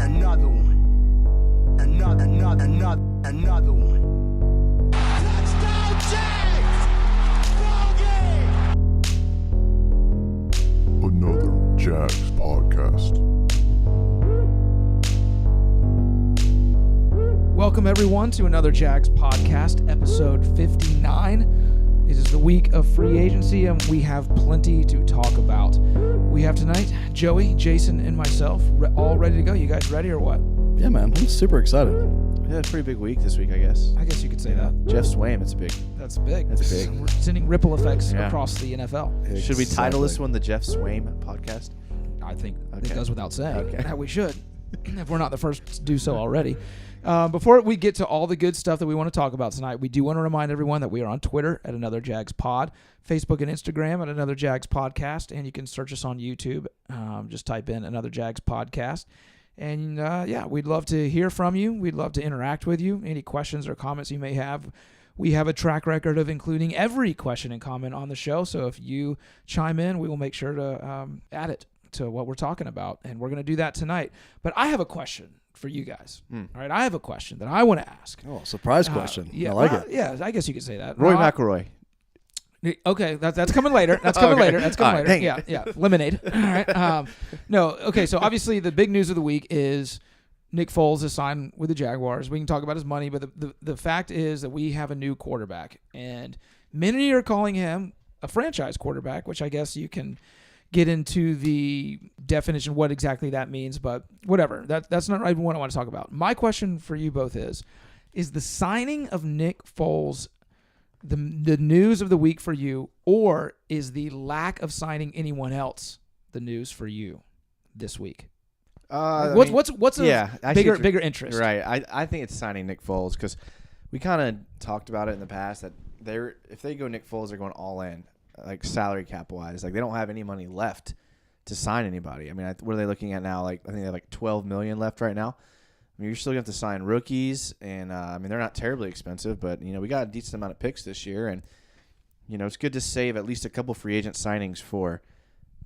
Another one. Another one. Touchdown Jags! Ball game! Another Jags podcast. Welcome, everyone, to another Jags podcast, episode 59. It is the week of free agency, and we have plenty to talk about. We have tonight Joey, Jason, and myself all ready to go. You guys ready or what? Yeah, man. I'm super excited. We had a pretty big week this week, I guess. I guess you could say that. Jeff Swaim, it's big. That's big. That's big. We're sending ripple effects Yeah. across the NFL. Should we title this one the Jeff Swaim podcast? I think it Okay. goes without saying Okay. that we should, if we're not the first to do so already. Before we get to all the good stuff that we want to talk about tonight, we do want to remind everyone that we are on Twitter at Another Jags Pod, Facebook and Instagram at Another Jags Podcast, and you can search us on YouTube. Just type in Another Jags Podcast. And, we'd love to hear from you. We'd love to interact with you. Any questions or comments you may have. We have a track record of including every question and comment on the show, so if you chime in, we will make sure to add it to what we're talking about, and we're going to do that tonight. But I have a question for you guys. All right, I have a question that I want to ask. Oh, surprise question. Yeah, I like well, it. Yeah, I guess you could say that. Roy McIlroy. Okay, that's coming later. That's coming Okay. later. That's coming All right, later. Yeah. Lemonade. All right. No. Okay. So obviously the big news of the week is Nick Foles has signed with the Jaguars. We can talk about his money, but the fact is that we have a new quarterback, and many are calling him a franchise quarterback, which I guess you can get into the definition what exactly that means, but whatever. That's not even what I want to talk about. My question for you both is the signing of Nick Foles the news of the week for you, or is the lack of signing anyone else the news for you this week? What's a bigger interest? Right. I think it's signing Nick Foles because we kind of talked about it in the past that if they go Nick Foles, they're going all in, like salary cap wise. Like they don't have any money left to sign anybody. I mean, what are they looking at now? Like I think they have like $12 million left right now. I mean, you're still going to have to sign rookies, and I mean, they're not terribly expensive, but, we got a decent amount of picks this year, and, it's good to save at least a couple free agent signings for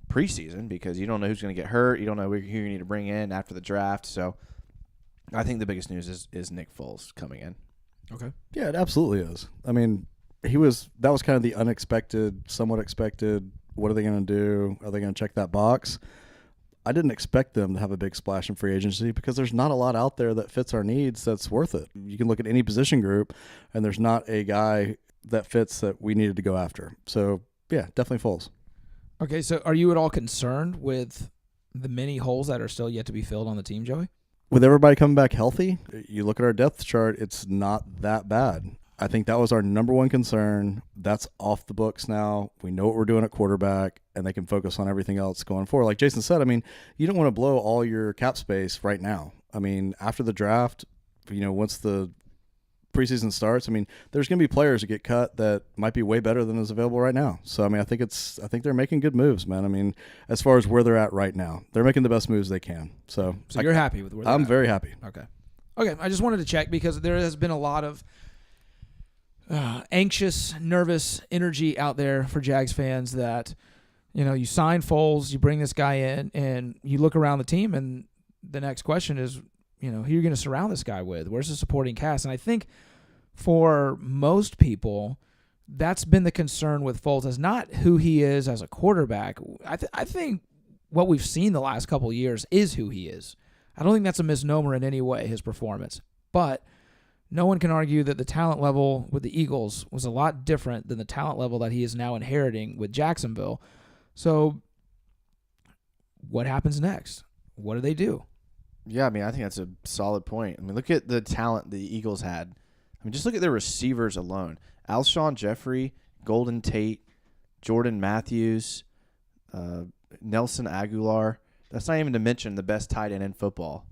preseason because you don't know who's going to get hurt. You don't know who you need to bring in after the draft. So I think the biggest news is Nick Foles coming in. Okay. Yeah, it absolutely is. I mean, that was kind of the unexpected, somewhat expected. What are they going to do? Are they going to check that box? I didn't expect them to have a big splash in free agency because there's not a lot out there that fits our needs that's worth it. You can look at any position group, and there's not a guy that fits that we needed to go after. So, yeah, definitely Foles. Okay, so are you at all concerned with the many holes that are still yet to be filled on the team, Joey? With everybody coming back healthy, you look at our depth chart, it's not that bad. I think that was our number one concern. That's off the books now. We know what we're doing at quarterback, and they can focus on everything else going forward. Like Jason said, I mean, you don't want to blow all your cap space right now. I mean, after the draft, once the preseason starts, I mean, there's going to be players that get cut that might be way better than is available right now. So, I mean, I think they're making good moves, man. I mean, as far as where they're at right now, they're making the best moves they can. So you're happy with where they're at? I'm very happy. Okay. I just wanted to check because there has been a lot of anxious, nervous energy out there for Jags fans that, you sign Foles, you bring this guy in, and you look around the team, and the next question is, who are you going to surround this guy with? Where's the supporting cast? And I think for most people, that's been the concern with Foles, is not who he is as a quarterback. I think what we've seen the last couple of years is who he is. I don't think that's a misnomer in any way, his performance. But no one can argue that the talent level with the Eagles was a lot different than the talent level that he is now inheriting with Jacksonville. So what happens next? What do they do? Yeah, I mean, I think that's a solid point. I mean, look at the talent the Eagles had. I mean, just look at their receivers alone. Alshon Jeffrey, Golden Tate, Jordan Matthews, Nelson Aguilar. That's not even to mention the best tight end in football.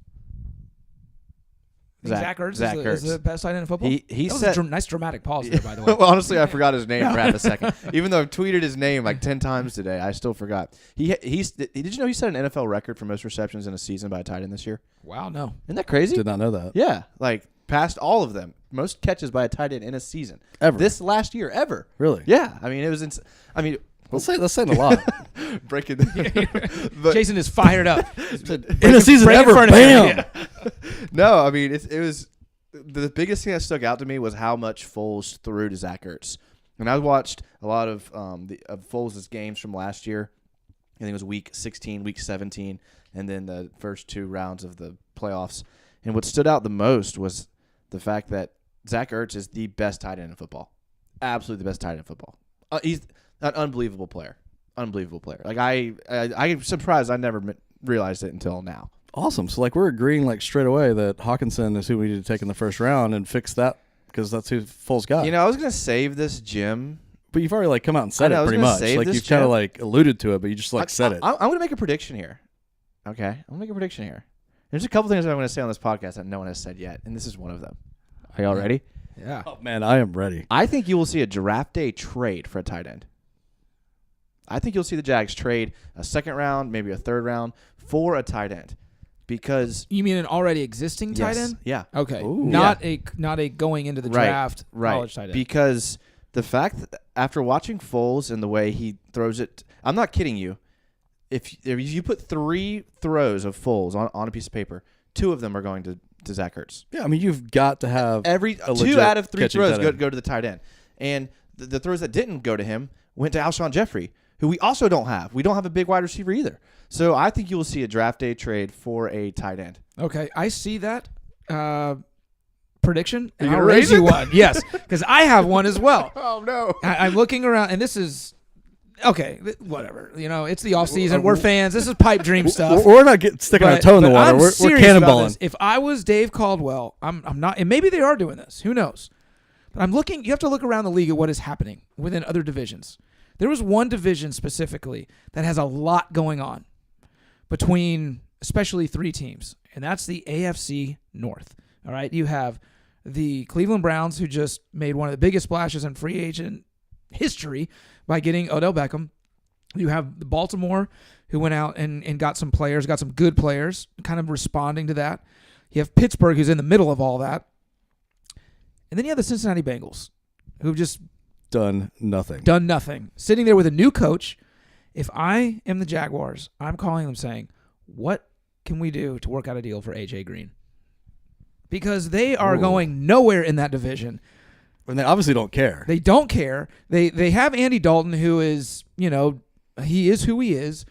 Zach Ertz is the best tight end in football? He that said, was a nice dramatic pause there, by the way. Well, honestly, I forgot his name for half a second. Even though I've tweeted his name like 10 times today, I still forgot. Did you know he set an NFL record for most receptions in a season by a tight end this year? Wow, no. Isn't that crazy? Did not know that. Yeah, like passed all of them. Most catches by a tight end in a season. Ever. This last year, ever. Really? Yeah. I mean, it was I mean, That's saying a lot. breaking. But Jason is fired up. In a season breaking ever, furniture. bam. Yeah. no, I mean it was the biggest thing that stuck out to me was how much Foles threw to Zach Ertz. And I watched a lot of Foles' games from last year. I think it was week 16, week 17, and then the first 2 rounds of the playoffs. And what stood out the most was the fact that Zach Ertz is the best tight end in football. Absolutely the best tight end in football. He's an unbelievable player. Unbelievable player. Like I'm surprised I never realized it until now. Awesome. So, like, we're agreeing, like, straight away that Hawkinson is who we need to take in the first round and fix that because that's who Foles got. You know, I was going to save this Jim. But you've already, like, come out and said I know, I it was pretty gonna much. save Like, this, you've kind of, Jim. like, alluded to it, but you just, like, said it. I'm going to make a prediction here. Okay? I'm going to make a prediction here. There's a couple things I'm going to say on this podcast that no one has said yet, and this is one of them. Are y'all ready? Yeah. Oh, man, I am ready. I think you will see a draft day trade for a tight end. I think you'll see the Jags trade a second round, maybe a third round for a tight end. Because You mean an already existing tight yes, end? yeah. Okay. Ooh. Not a going into the draft college tight end. Because the fact that after watching Foles and the way he throws it, I'm not kidding you. If you put 3 throws of Foles on a piece of paper, 2 of them are going to Zach Ertz. Yeah, I mean, you've got to have Every a 2 legit out of 3 catching throws tight end. go to the tight end. And the throws that didn't go to him went to Alshon Jeffrey, who we also don't have. We don't have a big wide receiver either. So I think you will see a draft day trade for a tight end. Okay, I see that prediction, and You I'll gonna raise raise you it? one. Yes, because I have one as well. Oh, no. I'm looking around, and this is okay. Whatever, you know, it's the off season. We're fans. This is pipe dream stuff. We're not sticking our toe in the water. I'm We're serious about cannonballing. this. If I was Dave Caldwell, I'm not, and maybe they are doing this. Who knows? But I'm looking. You have to look around the league at what is happening within other divisions. There was one division specifically that has a lot going on between especially 3 teams, and that's the AFC North. All right, you have the Cleveland Browns, who just made one of the biggest splashes in free agent history by getting Odell Beckham. You have the Baltimore, who went out and got some players, got some good players, kind of responding to that. You have Pittsburgh, who's in the middle of all that. And then you have the Cincinnati Bengals, who've just Done nothing. done nothing. Sitting there with a new coach. If I am the Jaguars, I'm calling them saying, what can we do to work out a deal for A.J. Green? Because they are Ooh. going nowhere in that division. And they obviously don't care. They don't care. They have Andy Dalton, who is, you know, he is who he is.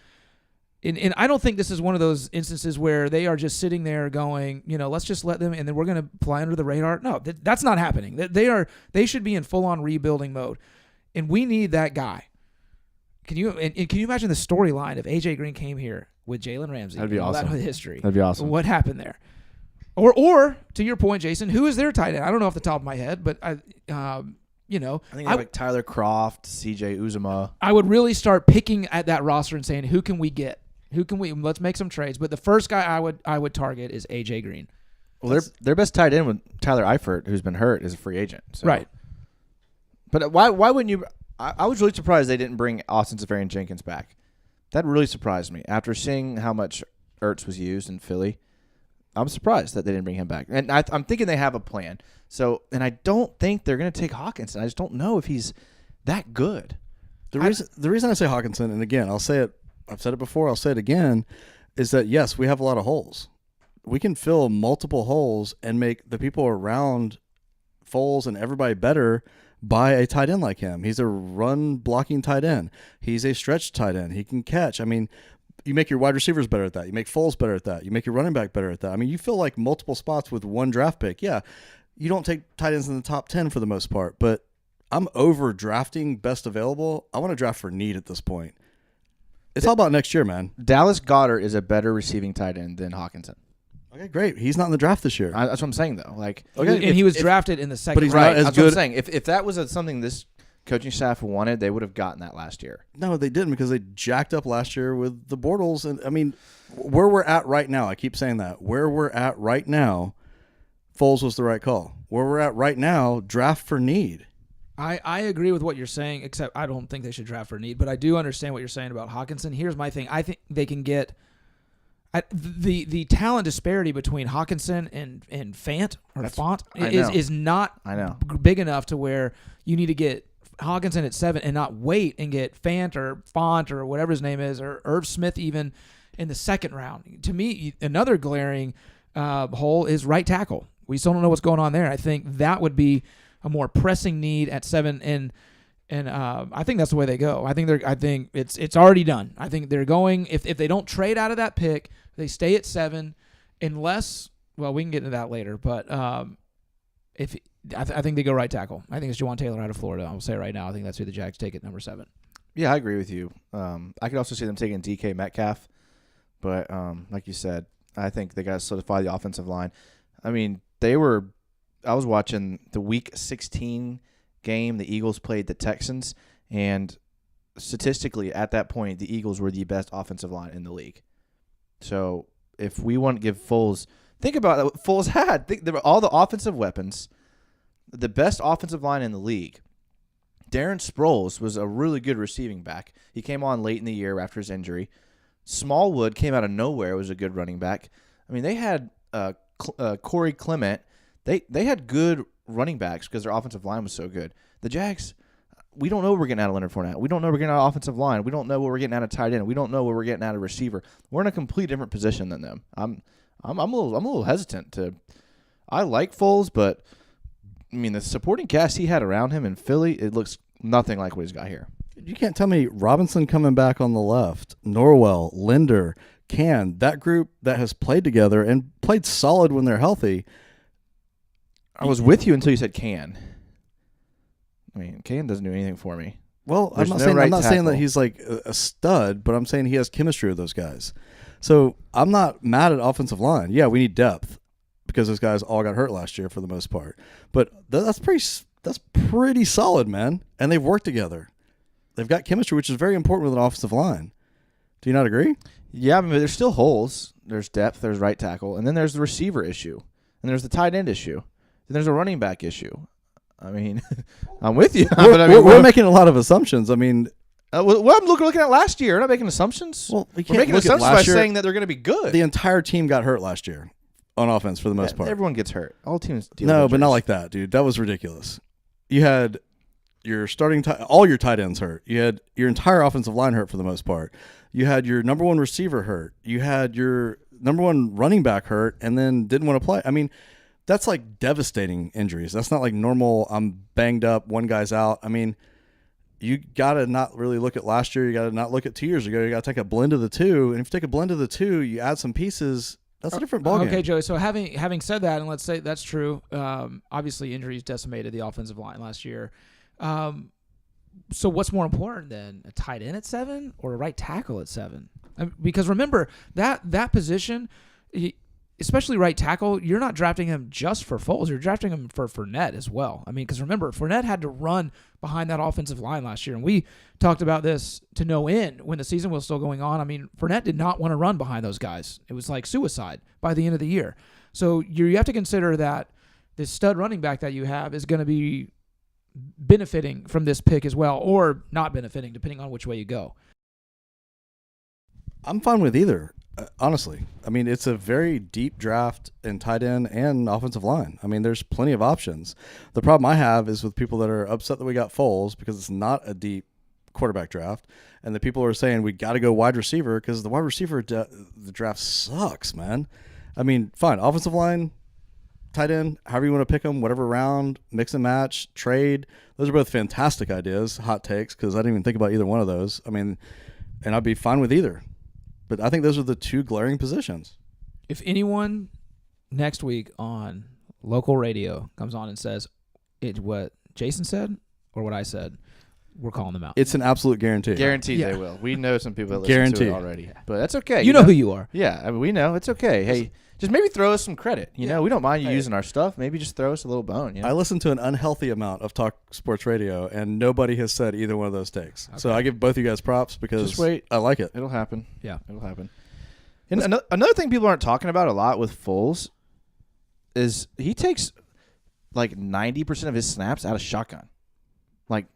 And I don't think this is one of those instances where they are just sitting there going, you know, let's just let them, and then we're going to fly under the radar. No, that's not happening. They should be in full-on rebuilding mode, and we need that guy. Can you imagine the storyline if A.J. Green came here with Jalen Ramsey? That'd be and all awesome. That history. That'd be awesome. What happened there? Or to your point, Jason, who is their tight end? I don't know off the top of my head, but you know, I think like Tyler Kroft, C.J. Uzomah. I would really start picking at that roster and saying, who can we get? Who can we? Let's make some trades. But the first guy I would target is A.J. Green. Well, their best tight end with Tyler Eifert, who's been hurt, is a free agent. So. Right. But why wouldn't you? I was really surprised they didn't bring Austin Seferian-Jenkins back. That really surprised me. After seeing how much Ertz was used in Philly, I'm surprised that they didn't bring him back. And I'm thinking they have a plan. So, and I don't think they're going to take Hawkinson. I just don't know if he's that good. The reason I say Hawkinson, and again, I'll say it, I've said it before, I'll say it again, is that yes, we have a lot of holes. We can fill multiple holes and make the people around Foles and everybody better by a tight end like him. He's a run blocking tight end. He's a stretch tight end. He can catch. I mean, you make your wide receivers better at that. You make Foles better at that. You make your running back better at that. I mean, you fill like multiple spots with one draft pick. Yeah, you don't take tight ends in the top 10 for the most part, but I'm over drafting best available. I want to draft for need at this point. It's all about next year, man. Dallas Goedert is a better receiving tight end than Hawkinson. Okay, great. He's not in the draft this year. That's what I'm saying, though. Like, Okay, And he was drafted in the second but he's round. not as that's what I'm good- saying. If that was something this coaching staff wanted, they would have gotten that last year. No, they didn't because they jacked up last year with the Bortles. And I mean, where we're at right now, I keep saying that. Where we're at right now, Foles was the right call. Where we're at right now, draft for need. I agree with what you're saying, except I don't think they should draft for need. But I do understand what you're saying about Hawkinson. Here's my thing. I think they can get the talent disparity between Hawkinson and Fant or Font I know. is not I know. big enough to where you need to get Hawkinson at 7 and not wait and get Font or whatever his name is, or Irv Smith even in the second round. To me, another glaring hole is right tackle. We still don't know what's going on there. I think that would be a more pressing need at 7, and I think that's the way they go. I think it's already done. I think they're going, if they don't trade out of that pick, they stay at 7, unless, well, we can get into that later, but I think they go right tackle. I think it's Juwan Taylor out of Florida. I'll say it right now. I think that's who the Jags take at number 7. Yeah, I agree with you. I could also see them taking DK Metcalf, but like you said, I think they got to solidify the offensive line. I mean, I was watching the Week 16 game. The Eagles played the Texans, and statistically at that point, the Eagles were the best offensive line in the league. So if we want to give Foles, think about what Foles had. There were all the offensive weapons, the best offensive line in the league. Darren Sproles was a really good receiving back. He came on late in the year after his injury. Smallwood came out of nowhere, was a good running back. I mean, they had Corey Clement. They had good running backs because their offensive line was so good. The Jags, we don't know what we're getting out of Leonard Fournette. We don't know what we're getting out of offensive line. We don't know what we're getting out of tight end. We don't know what we're getting out of receiver. We're in a complete different position than them. I'm a little hesitant to. I like Foles, but I mean the supporting cast he had around him in Philly, it looks nothing like what he's got here. You can't tell me Robinson coming back on the left, Norwell, Linder, Can, that group that has played together and played solid when they're healthy. I was with you until you said Can. I mean, Can doesn't do anything for me. Well, There's I'm no saying right that tackle. he's like a stud, but I'm saying he has chemistry with those guys. So I'm not mad at offensive line. Yeah, we need depth because those guys all got hurt last year for the most part. But that's pretty solid, man. And they've worked together. They've got chemistry, which is very important with an offensive line. Do you not agree? Yeah, I mean, there's still holes. There's depth. There's right tackle, and then there's the receiver issue, and there's the tight end issue, and there's a running back issue. I mean, I'm with you. But I mean, We're making a lot of assumptions. I mean, what I'm looking at last year. We're not making assumptions. Well, we we're can't making look at assumptions by last year. saying that they're going to be good. The entire team got hurt last year on offense for the most part. Everyone gets hurt. All teams deal No, with but not injuries. like that, dude. That was ridiculous. You had your starting all your tight ends hurt. You had your entire offensive line hurt for the most part. You had your number one receiver hurt. You had your number one running back hurt and then didn't want to play. I mean, that's like devastating injuries. That's not like normal, I'm banged up, one guy's out. I mean, you got to not really look at last year. You got to not look at 2 years ago. You got to take a blend of the two. And if you take a blend of the two, you add some pieces, that's a different ballgame. Okay, Joey. So having said that, and let's say that's true, obviously injuries decimated the offensive line last year. So what's more important than a tight end at 7 or a right tackle at 7? Because remember, that position, especially right tackle, you're not drafting him just for Foles. You're drafting him for Fournette as well. I mean, because remember, Fournette had to run behind that offensive line last year. And we talked about this to no end when the season was still going on. I mean, Fournette did not want to run behind those guys. It was like suicide by the end of the year. So you have to consider that this stud running back that you have is going to be benefiting from this pick as well, or not benefiting, depending on which way you go. I'm fine with either, honestly. I mean, it's a very deep draft in tight end and offensive line. I mean, there's plenty of options. The problem I have is with people that are upset that we got Foles because it's not a deep quarterback draft, and the people are saying we got to go wide receiver because the wide receiver the draft sucks, man. I mean, fine, offensive line, tight end, however you want to pick them, whatever round, mix and match, trade. Those are both fantastic ideas, hot takes, because I didn't even think about either one of those. I mean, and I'd be fine with either. But I think those are the two glaring positions. If anyone next week on local radio comes on and says what Jason said or what I said, we're calling them out. It's an absolute guarantee. Guaranteed Yeah. they will. We know some people that listen Guaranteed. to it already. But that's okay. You know who you are. Yeah, I mean, we know. It's okay. Hey, just maybe throw us some credit. You know, we don't mind you using our stuff. Maybe just throw us a little bone. You know? I listen to an unhealthy amount of talk sports radio, and nobody has said either one of those takes. So I give both you guys props because Just wait. I like it. It'll happen. Yeah. It'll happen. And another thing people aren't talking about a lot with Foles is he takes like 90% of his snaps out of shotgun. Like,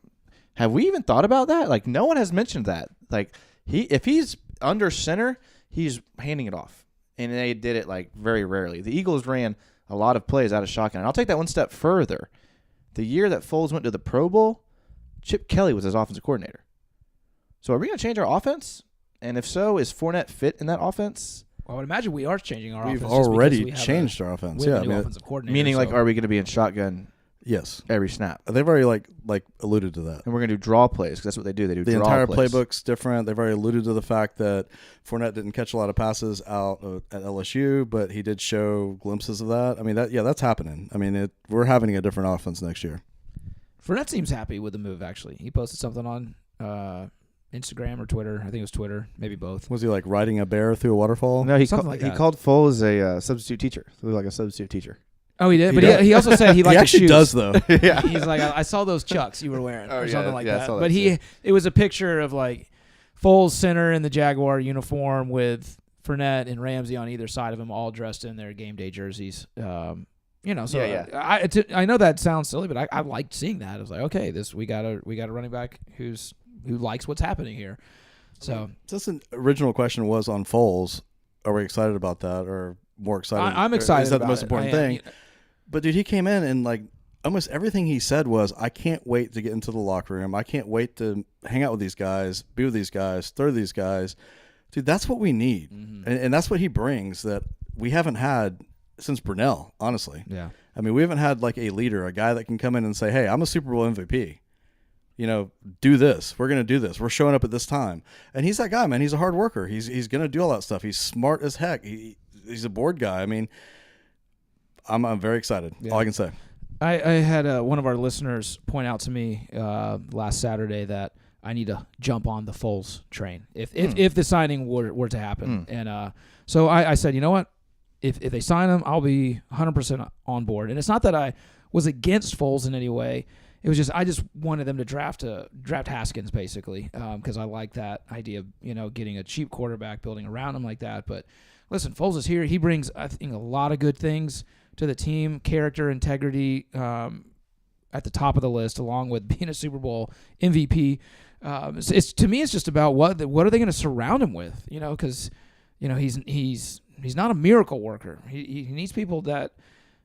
have we even thought about that? Like, no one has mentioned that. Like, if he's under center, he's handing it off. And they did it like very rarely. The Eagles ran a lot of plays out of shotgun. And I'll take that one step further. The year that Foles went to the Pro Bowl, Chip Kelly was his offensive coordinator. So are we going to change our offense? And if so, is Fournette fit in that offense? Well, I would imagine we are changing our We've offense. just because already we have changed our offense. we have Yeah, a new offensive coordinator. Meaning, like, so- are we going to be in shotgun yes. every snap? They've already like alluded to that. And we're going to do draw plays because that's what they do. They do The draw entire plays. playbook's different. They've already alluded to the fact that Fournette didn't catch a lot of passes out at LSU, but he did show glimpses of that. I mean, that's happening. I mean, we're having a different offense next year. Fournette seems happy with the move, actually. He posted something on Instagram or Twitter. I think it was Twitter, maybe both. Was he like riding a bear through a waterfall? No, he Something like that. called Foles a substitute teacher. He looked like a substitute teacher. Oh, he did? He But does. he also said he liked He the actually shoes. does though. Yeah. He's like, I saw those Chucks you were wearing Oh, or yeah, something like yeah, I that. saw that But too. it was a picture of like Foles center in the Jaguar uniform with Fournette and Ramsey on either side of him, all dressed in their game day jerseys. So Yeah, I know that sounds silly, but I liked seeing that. I was like, okay, we got a running back who likes what's happening here. So Just an original question was on Foles. Are we excited about that, or more excited? I'm or excited. Is that about the most it. important I am. thing? But dude, he came in and like almost everything he said was, "I can't wait to get into the locker room. I can't wait to hang out with these guys, be with these guys, throw to these guys." Dude, that's what we need, and that's what he brings that we haven't had since Brunell. Honestly, Yeah. I mean, we haven't had like a leader, a guy that can come in and say, "Hey, I'm a Super Bowl MVP. Do this. We're going to do this. We're showing up at this time." And he's that guy, man. He's a hard worker. He's going to do all that stuff. He's smart as heck. He's a board guy. I mean, I'm very excited. Yeah. All I can say. I had one of our listeners point out to me last Saturday that I need to jump on the Foles train if the signing were to happen. And so I said, you know what? If they sign him, I'll be 100% on board. And it's not that I was against Foles in any way. It was just I just wanted them to draft Haskins basically because I like that idea of getting a cheap quarterback, building around him like that. But listen, Foles is here. He brings I think a lot of good things to the team, character, integrity at the top of the list, along with being a Super Bowl MVP. It's to me, it's just about what are they going to surround him with? Because he's not a miracle worker. He needs people that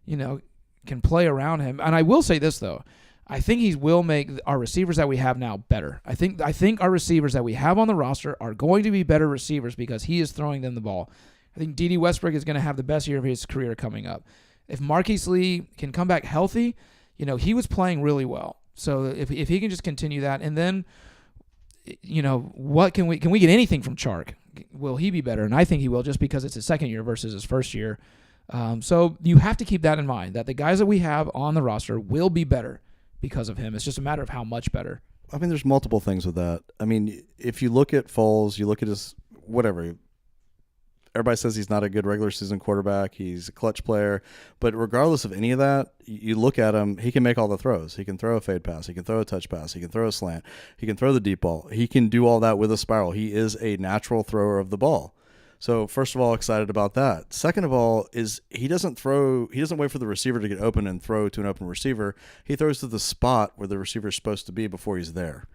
can play around him. And I will say this though. I think he will make our receivers that we have now better. I think our receivers that we have on the roster are going to be better receivers because he is throwing them the ball. I think D.D. Westbrook is going to have the best year of his career coming up. If Marquise Lee can come back healthy, he was playing really well. So if he can just continue that, and then what can we get anything from Chark? Will he be better? And I think he will, just because it's his second year versus his first year. So you have to keep that in mind, that the guys that we have on the roster will be better because of him. It's just a matter of how much better. I mean, there's multiple things with that. I mean, if you look at Foles, you look at his whatever. Everybody says he's not a good regular season quarterback. He's a clutch player. But regardless of any of that, you look at him, he can make all the throws. He can throw a fade pass. He can throw a touch pass. He can throw a slant. He can throw the deep ball. He can do all that with a spiral. He is a natural thrower of the ball. So first of all, excited about that. Second of all, is he doesn't wait for the receiver to get open and throw to an open receiver. He throws to the spot where the receiver is supposed to be before he's there.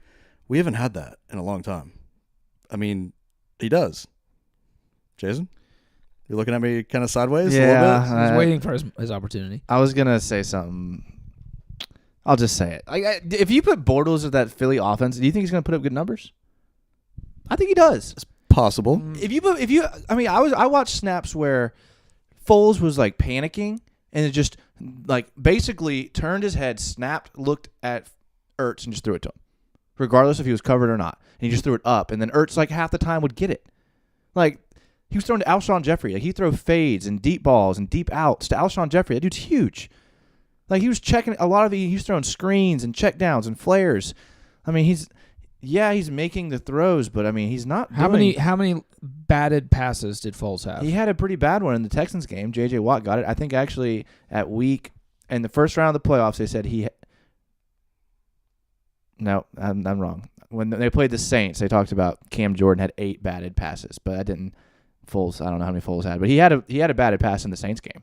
We haven't had that in a long time. I mean, he does. Jason, you're looking at me kind of sideways a little bit? He's waiting for his opportunity. I was gonna say something. I'll just say it. If you put Bortles with that Philly offense, do you think he's gonna put up good numbers? I think he does. Possible. I watched snaps where Foles was like panicking and it just like basically turned his head, snapped, looked at Ertz and just threw it to him, regardless if he was covered or not. And he just threw it up, and then Ertz like half the time would get it. Like he was throwing to Alshon Jeffrey. Like, he threw fades and deep balls and deep outs to Alshon Jeffrey. That dude's huge. Like he was checking a lot of he was throwing screens and check downs and flares. I mean, he's making the throws, but I mean, he's not. How many batted passes did Foles have? He had a pretty bad one in the Texans game. J.J. Watt got it. I think actually in the first round of the playoffs, they said No, I'm wrong. When they played the Saints, they talked about Cam Jordan had 8 batted passes, but I don't know how many Foles had, but he had a batted pass in the Saints game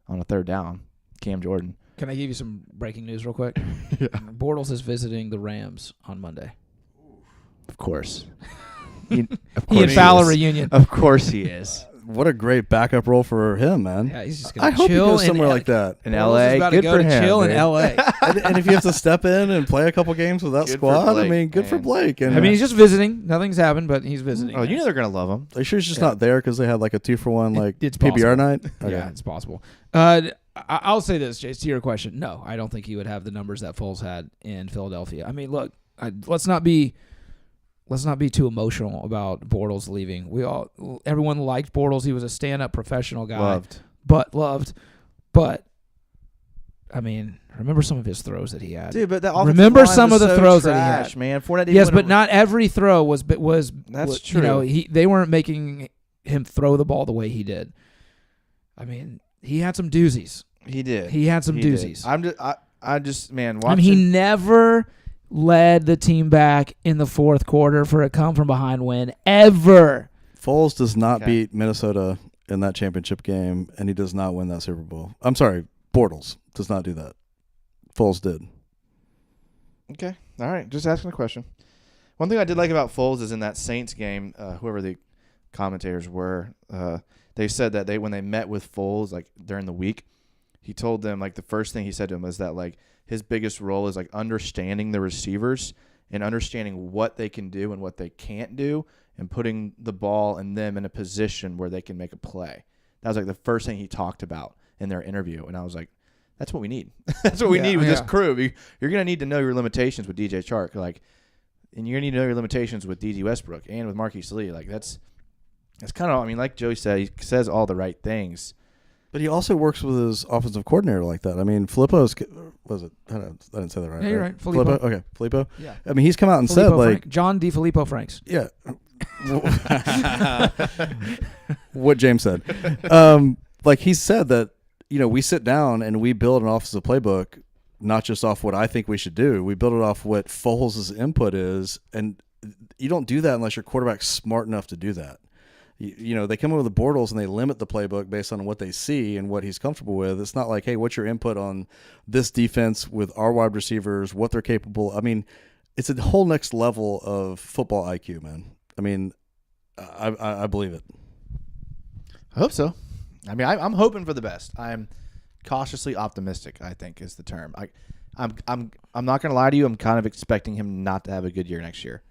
on a third down. Cam Jordan. Can I give you some breaking news real quick? Yeah. Bortles is visiting the Rams on Monday. Of course. He and Fowler reunion. Of course he is. what a great backup role for him, man. Yeah, he's just gonna I hope he chill goes somewhere like that. In Bortles is LA, about good to go for to him. chill in dude. LA. And if you have to step in and play a couple games with that Good for squad, I Blake, mean, good for man. Blake. And I mean, he's just visiting. Nothing's happened, but he's visiting. Oh, you know they're gonna love him. are you sure he's just not there because they had like a 2-for-1 like it's PBR possible. night? Okay. Yeah, it's possible. I'll say this, Jace, to your question. No, I don't think he would have the numbers that Foles had in Philadelphia. I mean, look, let's not be too emotional about Bortles leaving. Everyone liked Bortles. He was a stand-up professional guy. Loved. But I mean, remember some of his throws that he had. Dude, but that Remember offensive some line of the was so throws that he trash, had. man. Fournette didn't Yes, win but not every throw was. That's true. You know, true. they weren't making him throw the ball the way he did. I mean, he had some doozies. He did. He had some He did. doozies. I just man. I mean, he Watching, never led the team back in the fourth quarter for a come-from-behind win, ever. Foles does not Okay. beat Minnesota in that championship game, and he does not win that Super Bowl. I'm sorry, Bortles does not do that. Foles did. Okay. All right. Just asking a question. One thing I did like about Foles is in that Saints game, whoever the commentators were, they said that when they met with Foles like during the week, he told them like the first thing he said to him was that like his biggest role is like understanding the receivers and understanding what they can do and what they can't do and putting the ball and them in a position where they can make a play. That was like the first thing he talked about in their interview, and I was like, that's what we need. That's what we need with this crew. You're going to need to know your limitations with DJ Chark, like, and you're going to need to know your limitations with D.D. Westbrook and with Marquise Lee. Like that's kind of, I mean, like Joey said, he says all the right things. But he also works with his offensive coordinator like that. I mean, Filippo's was it? I didn't say that right. Yeah, you're right. Filippo. Okay, Filippo. Yeah. I mean, he's come out and Filippo said like, Frank. John DiFilippo Franks. yeah, what James said. Like he said that, you know, we sit down and we build an offensive playbook, not just off what I think we should do. We build it off what Foles' input is, and you don't do that unless your quarterback's smart enough to do that. You know, they come in with the Bortles and they limit the playbook based on what they see and what he's comfortable with. It's not like, hey, what's your input on this defense with our wide receivers, what they're capable. I mean, it's a whole next level of football IQ, man. I mean, I believe it. I hope so. I mean, I'm hoping for the best. I'm cautiously optimistic, I think is the term. I'm not going to lie to you. I'm kind of expecting him not to have a good year next year.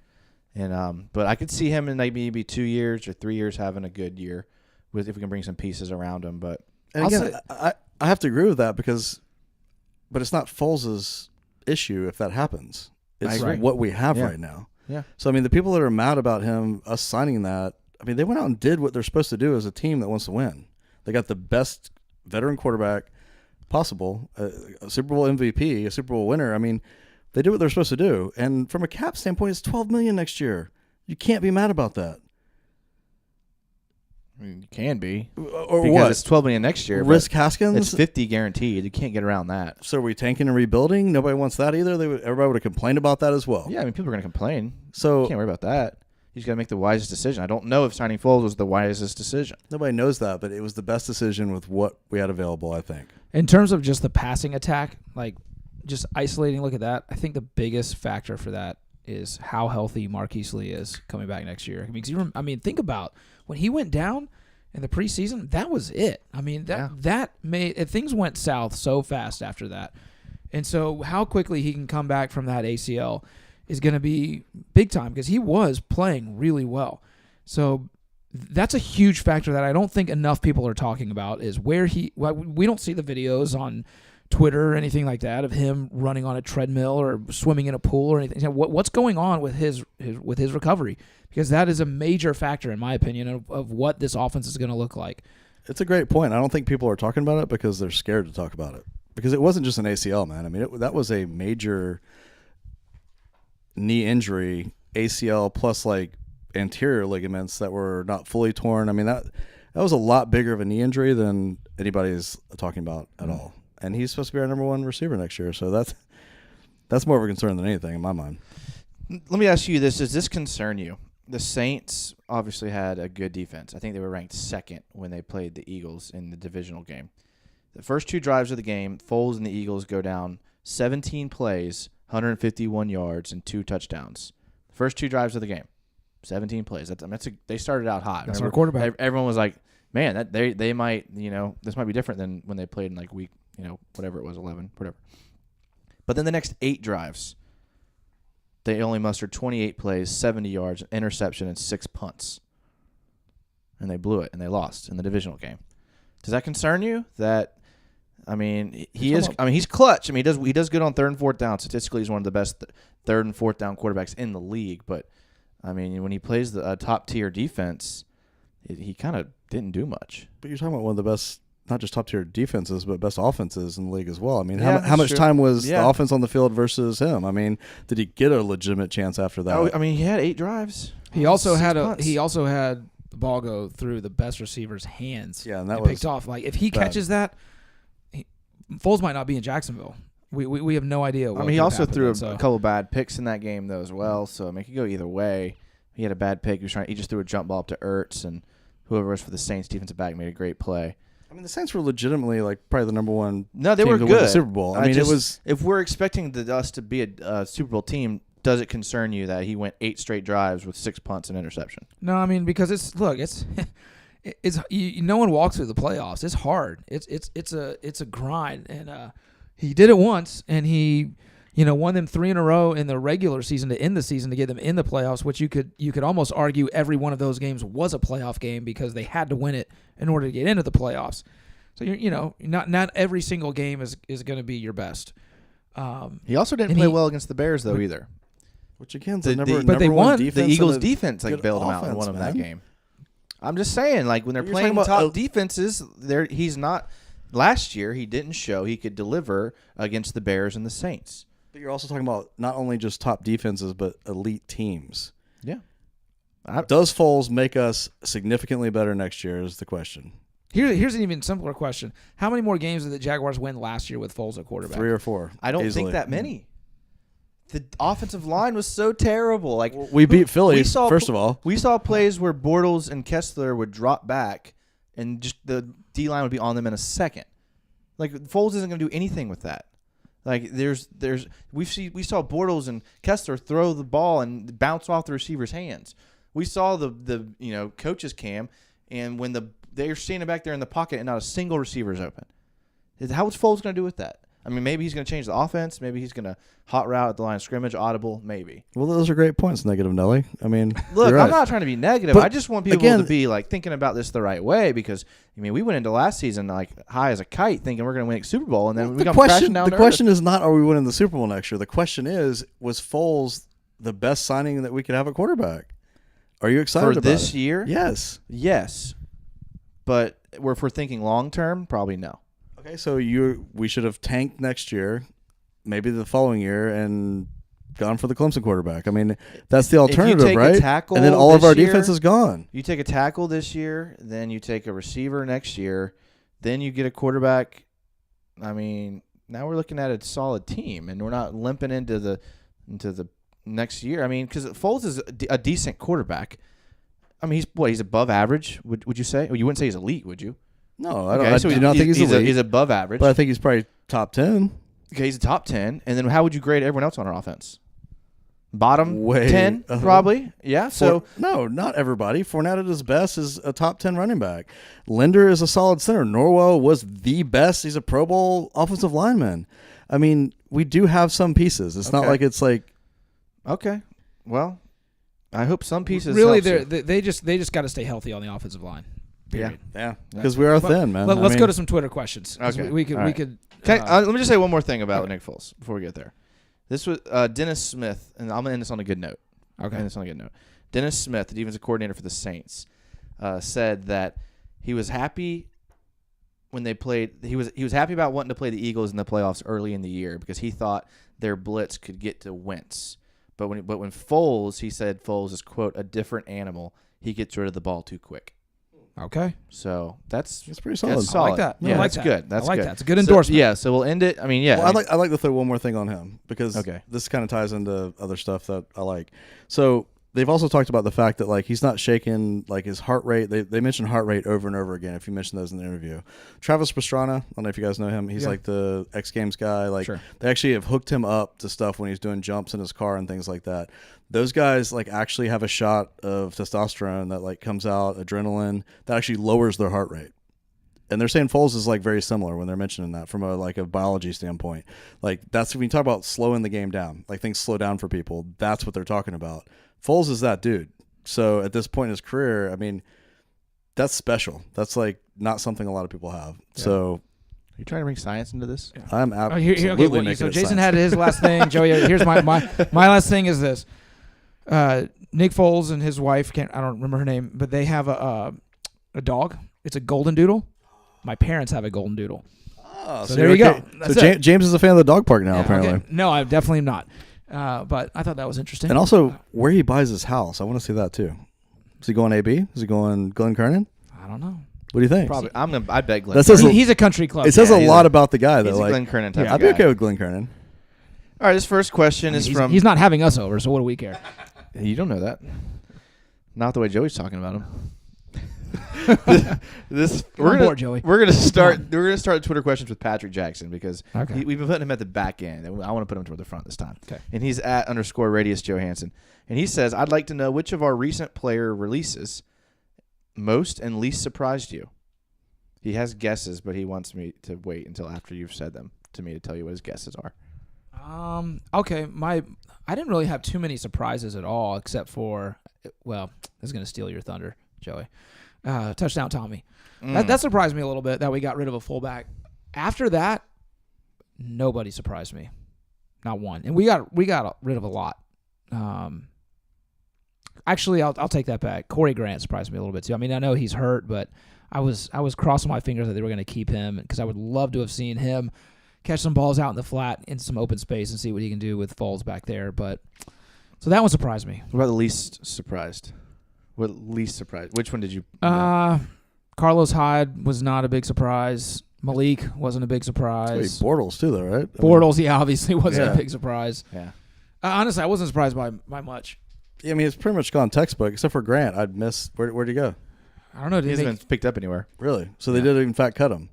And but I could see him in maybe 2 years or 3 years having a good year if we can bring some pieces around him. But And again, I have to agree with that but it's not Foles' issue if that happens. It's agree. what we have Yeah. right now. Yeah. So, I mean, the people that are mad about us signing that, I mean, they went out and did what they're supposed to do as a team that wants to win. They got the best veteran quarterback possible, a Super Bowl MVP, a Super Bowl winner. I mean, they did what they're supposed to do. And from a cap standpoint, it's $12 million next year. You can't be mad about that. I mean, you can be. Or Because what? it's $12 million next year. Risk but Haskins? It's 50 guaranteed. You can't get around that. So are we tanking and rebuilding? Nobody wants that either. Everybody would have complained about that as well. Yeah, I mean, people are going to complain. So You can't worry about that. You just got to make the wisest decision. I don't know if signing Foles was the wisest decision. nobody knows that, but it was the best decision with what we had available, I think. In terms of just the passing attack, like just isolating, look at that. I think the biggest factor for that is how healthy Marquise Lee is coming back next year. I mean, think about when he went down in the preseason. That was it. I mean, that made things went south so fast after that, and so how quickly he can come back from that ACL is going to be big time because he was playing really well. So that's a huge factor that I don't think enough people are talking about is where we don't see the videos on Twitter or anything like that of him running on a treadmill or swimming in a pool or anything. What's going on with his recovery? Because that is a major factor, in my opinion, of what this offense is going to look like. It's a great point. I don't think people are talking about it because they're scared to talk about it. Because it wasn't just an ACL, man. I mean, that was a major knee injury, ACL plus like anterior ligaments that were not fully torn. I mean, that was a lot bigger of a knee injury than anybody's talking about at all. And he's supposed to be our number one receiver next year. So that's more of a concern than anything in my mind. Let me ask you this. Does this concern you? The Saints obviously had a good defense. I think they were ranked second when they played the Eagles in the divisional game. The first two drives of the game, Foles and the Eagles go down 17 plays, 151 yards, and 2 touchdowns. The first two drives of the game, 17 plays. They started out hot. That's Remember, our quarterback. Everyone was like, man, that they might, this might be different than when they played in like week, whatever it was, 11, whatever. But then the next 8 drives, they only mustered 28 plays, 70 yards, an interception, and 6 punts. And they blew it, and they lost in the divisional game. Does that concern you? He's clutch. He does good on 3rd and 4th down. Statistically, he's one of the best 3rd and 4th down quarterbacks in the league. But, when he plays the top-tier defense, he kind of didn't do much. But you're talking about one of the best, not just top-tier defenses, but best offenses in the league as well. Yeah, how much true. time was the offense on the field versus him? Did he get a legitimate chance after that? He had 8 drives. He also 6 had punts. the ball go through the best receiver's hands. Yeah, and that it was picked off. Like if he bad. catches that, Foles might not be in Jacksonville. We have no idea. He also threw a couple bad picks in that game though as well. So it could go either way. He had a bad pick. He just threw a jump ball up to Ertz, and whoever was for the Saints defensive back made a great play. the Saints were legitimately probably the number one. No, they team were to good. win the Super Bowl. It was. If we're expecting us to be a Super Bowl team, does it concern you that he went 8 straight drives with 6 punts and interception? No, because it's no one walks through the playoffs. It's hard. It's a grind, and he did it once, and he won them 3 in a row in the regular season to end the season to get them in the playoffs. Which you could almost argue every one of those games was a playoff game because they had to win it in order to get into the playoffs. So not every single game is going to be your best. He also didn't play well against the Bears though either. Which again, but they won. The Eagles' defense bailed them out and won them that game. I'm just saying, when they're playing top defenses, he's not. Last year, he didn't show he could deliver against the Bears and the Saints. But you're also talking about not only just top defenses, but elite teams. Yeah. Does Foles make us significantly better next year is the question. Here's an even simpler question. How many more games did the Jaguars win last year with Foles at quarterback? 3 or 4. I don't easily. think that many. The offensive line was so terrible. We beat Philly, first of all. We saw plays where Bortles and Kessler would drop back, and just the D-line would be on them in a second. Foles isn't going to do anything with that. We saw Bortles and Kessler throw the ball and bounce off the receiver's hands. We saw the coach's cam, and when they're standing back there in the pocket and not a single receiver is open. How is Foles going to do with that? Maybe he's going to change the offense. Maybe he's going to hot route at the line of scrimmage, audible, maybe. Well, those are great points, Negative Nelly. Look, you're right. I'm not trying to be negative. But I just want people to be thinking about this the right way because we went into last season high as a kite thinking we're going to win a Super Bowl, and then we come crashing down. The question is not are we winning the Super Bowl next year. The question is, was Foles the best signing that we could have at quarterback? Are you excited for about this it? year? Yes. But if we're thinking long term, probably no. Okay, so we should have tanked next year, maybe the following year, and gone for the Clemson quarterback. That's the alternative, if you take right? A tackle and then all of our year, defense is gone. You take a tackle this year, then you take a receiver next year, then you get a quarterback. Now we're looking at a solid team, and we're not limping into the next year. Because Foles is a decent quarterback. He's above average. Would you say? Well, you wouldn't say he's elite, would you? No, I don't. I do not think he's elite. He's above average, but I think he's probably top 10. Okay, he's a top 10. And then how would you grade everyone else on our offense? Bottom Way 10, probably. Yeah. So no, not everybody. Fournette at his best is a top 10 running back. Linder is a solid center. Norwell was the best. He's a Pro Bowl offensive lineman. We do have some pieces. It's not like it's okay. Well, I hope some pieces. Really, they just got to stay healthy on the offensive line. Period. Yeah. Because we are thin, man. Let's go to some Twitter questions. Okay. We could. Let me just say one more thing about Nick Foles before we get there. This was Dennis Smith, and I'm going to end this on a good note. Dennis Smith, the defensive coordinator for the Saints, said that he was happy when they played. He was happy about wanting to play the Eagles in the playoffs early in the year because he thought their blitz could get to Wentz. But when Foles, he said Foles is, quote, a different animal. He gets rid of the ball too quick. Okay. So that's pretty solid. That's solid. I like that. Yeah, I like that's that. good. That's I like good. that. It's a good endorsement. So we'll end it. Well, I'd like to throw one more thing on him because this kind of ties into other stuff that I like. So they've also talked about the fact that like he's not shaking, like his heart rate. They mentioned heart rate over and over again. If you mention those in the interview, Travis Pastrana, I don't know if you guys know him. He's like the X Games guy. Like they actually have hooked him up to stuff when he's doing jumps in his car and things like that. Those guys like actually have a shot of testosterone that like comes out, adrenaline that actually lowers their heart rate. And they're saying Foles is like very similar when they're mentioning that from a biology standpoint. Like that's when you talk about slowing the game down, like things slow down for people. That's what they're talking about. Foles is that dude. So at this point in his career, I mean, that's special. That's like not something a lot of people have. Yeah. So are you trying to bring science into this? Yeah. I'm absolutely making so it Jason science. had his last thing. Joey, here's my last thing is this. Nick Foles and his wife, I don't remember her name, but they have a dog. It's a golden doodle. My parents have a golden doodle. Oh, so there you go. So James is a fan of the dog park now, apparently. Okay. No, I definitely am not. But I thought that was interesting. And also, where he buys his house, I want to see that too. Is he going AB? Is he going Glen Kernan? I don't know. What do you think? Probably. I bet Glen. He's a country club. It says a lot about the guy, though. He's like, a Glen Kernan type I'd be okay with Glen Kernan. All right, this first question is from. He's not having us over, so what do we care? You don't know that. Not the way Joey's talking about him. We're gonna start Twitter questions with Patrick Jackson because we've been putting him at the back end. I want to put him toward the front this time. Okay. And he's at _Radius Johansson, and he says, "I'd like to know which of our recent player releases most and least surprised you." He has guesses, but he wants me to wait until after you've said them to me to tell you what his guesses are. Okay. I didn't really have too many surprises at all, except for, well, this is gonna steal your thunder, Joey. Touchdown Tommy. That surprised me a little bit that we got rid of a fullback. After that, nobody surprised me. Not one. And we got rid of a lot. Actually, I'll take that back. Corey Grant surprised me a little bit too. I mean, I know he's hurt, but I was crossing my fingers that they were going to keep him because I would love to have seen him catch some balls out in the flat in some open space and see what he can do with Foles back there. But so that one surprised me. What about the least surprised? What least surprised? Which one did you? Carlos Hyde was not a big surprise. Malik wasn't a big surprise. Bortles too, though, right? Bortles, obviously wasn't a big surprise. Yeah. Honestly, I wasn't surprised by much. Yeah, I mean, it's pretty much gone textbook, except for Grant. I'd miss. Where'd he go? I don't know. He hasn't been picked up anywhere. Really? So they did, in fact, cut him?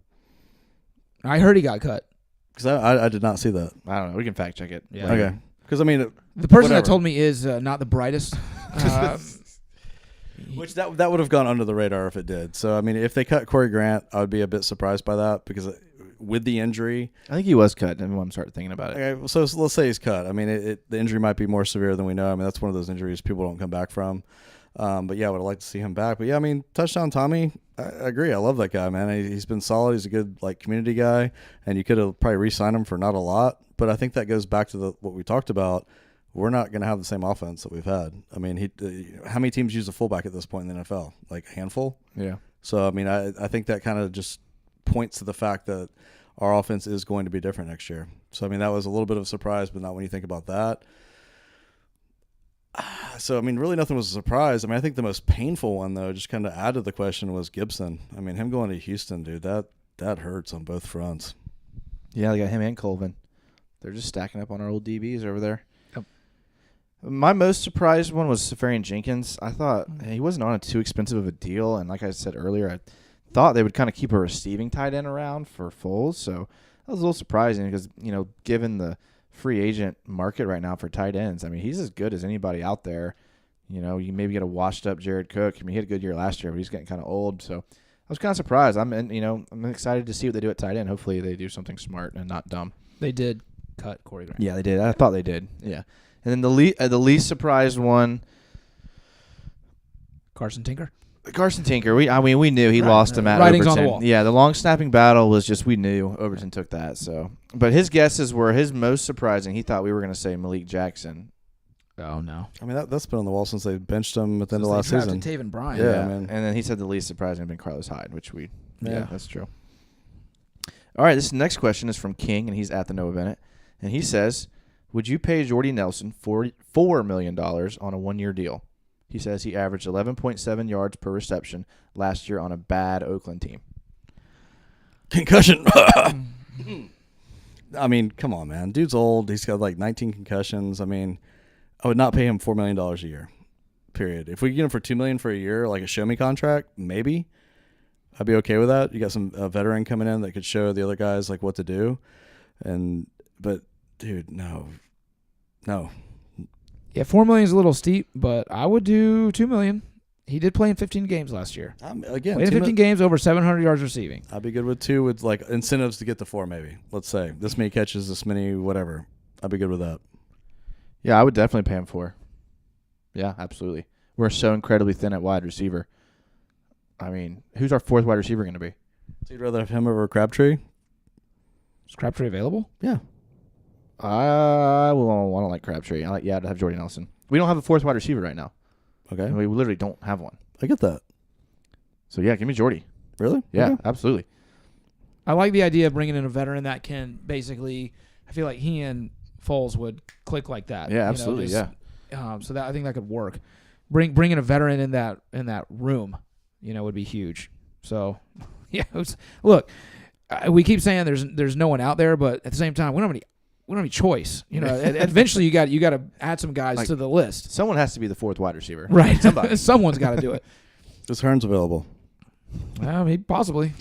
I heard he got cut. Because I did not see that. I don't know. We can fact check it. Yeah. Okay. Because, I mean, the person that told me is not the brightest. Which that would have gone under the radar if it did. So, I mean, if they cut Corey Grant, I would be a bit surprised by that because with the injury. I think he was cut. And I'm starting thinking about it. Okay, so let's say he's cut. I mean, the injury might be more severe than we know. I mean, that's one of those injuries people don't come back from. But, yeah, I would have liked to see him back. But, yeah, I mean, touchdown Tommy, I agree. I love that guy, man. He's been solid. He's a good, community guy. And you could have probably re-signed him for not a lot. But I think that goes back to what we talked about. We're not going to have the same offense that we've had. I mean, how many teams use a fullback at this point in the NFL? Like a handful? Yeah. So, I mean, I think that kind of just points to the fact that our offense is going to be different next year. So, I mean, that was a little bit of a surprise, but not when you think about that. So, I mean, really nothing was a surprise. I mean, I think the most painful one, though, just kind of add to the question was Gibson. I mean, him going to Houston, dude, that hurts on both fronts. Yeah, they got him and Colvin. They're just stacking up on our old DBs over there. My most surprised one was Safarian Jenkins. I thought he wasn't on too expensive of a deal, and like I said earlier, I thought they would kind of keep a receiving tight end around for Foles, so that was a little surprising because, given the free agent market right now for tight ends, I mean, he's as good as anybody out there. You maybe get a washed-up Jared Cook. I mean, he had a good year last year, but he's getting kind of old, so I was kind of surprised. I'm excited to see what they do at tight end. Hopefully they do something smart and not dumb. They did cut Corey Grant. Yeah, they did. I thought they did, yeah. And then the least surprised one, Carson Tinker. We knew he lost to Matt Writings Overton. on the wall. Yeah, the long snapping battle was just we knew Overton took that. So, but his guesses were his most surprising. He thought we were going to say Malik Jackson. Oh no! I mean that's been on the wall since they benched him at the end of last season. Taven Bryan. Yeah, man. And then he said the least surprising had been Carlos Hyde, which that's true. All right, this next question is from King, and he's at the Noah Bennett, and he says, would you pay Jordy Nelson $4 million on a one-year deal? He says he averaged 11.7 yards per reception last year on a bad Oakland team. Concussion. I mean, come on, man. Dude's old. He's got 19 concussions. I mean, I would not pay him $4 million a year. period. If we get him for $2 million for a year, like a show me contract, maybe I'd be okay with that. You got some veteran coming in that could show the other guys like what to do, but dude, no. Yeah, $4 million is a little steep, but I would do $2 million. He did play in 15 games last year. Again, played in 15 games, over 700 yards receiving. I'd be good with 2 with like incentives to get to 4 maybe. Let's say this many catches, this many whatever. I'd be good with that. Yeah, I would definitely pay him 4. Yeah, absolutely. We're so incredibly thin at wide receiver. I mean, who's our 4th wide receiver going to be? So you'd rather have him over Crabtree? Is Crabtree available? Yeah. I don't like Crabtree. I'd have Jordy Nelson. We don't have a 4th wide receiver right now. Okay. We literally don't have one. I get that. So, yeah, give me Jordy. Really? Yeah, Okay. absolutely. I like the idea of bringing in a veteran that can basically, I feel like he and Foles would click like that. Yeah, absolutely, So that I think that could work. Bringing a veteran in that room, would be huge. So, yeah, look, we keep saying there's no one out there, but at the same time, we don't have any choice. Eventually you got to add some guys to the list. Someone has to be the 4th wide receiver. Right. Somebody. Someone's got to do it. Is Hearns available? Possibly.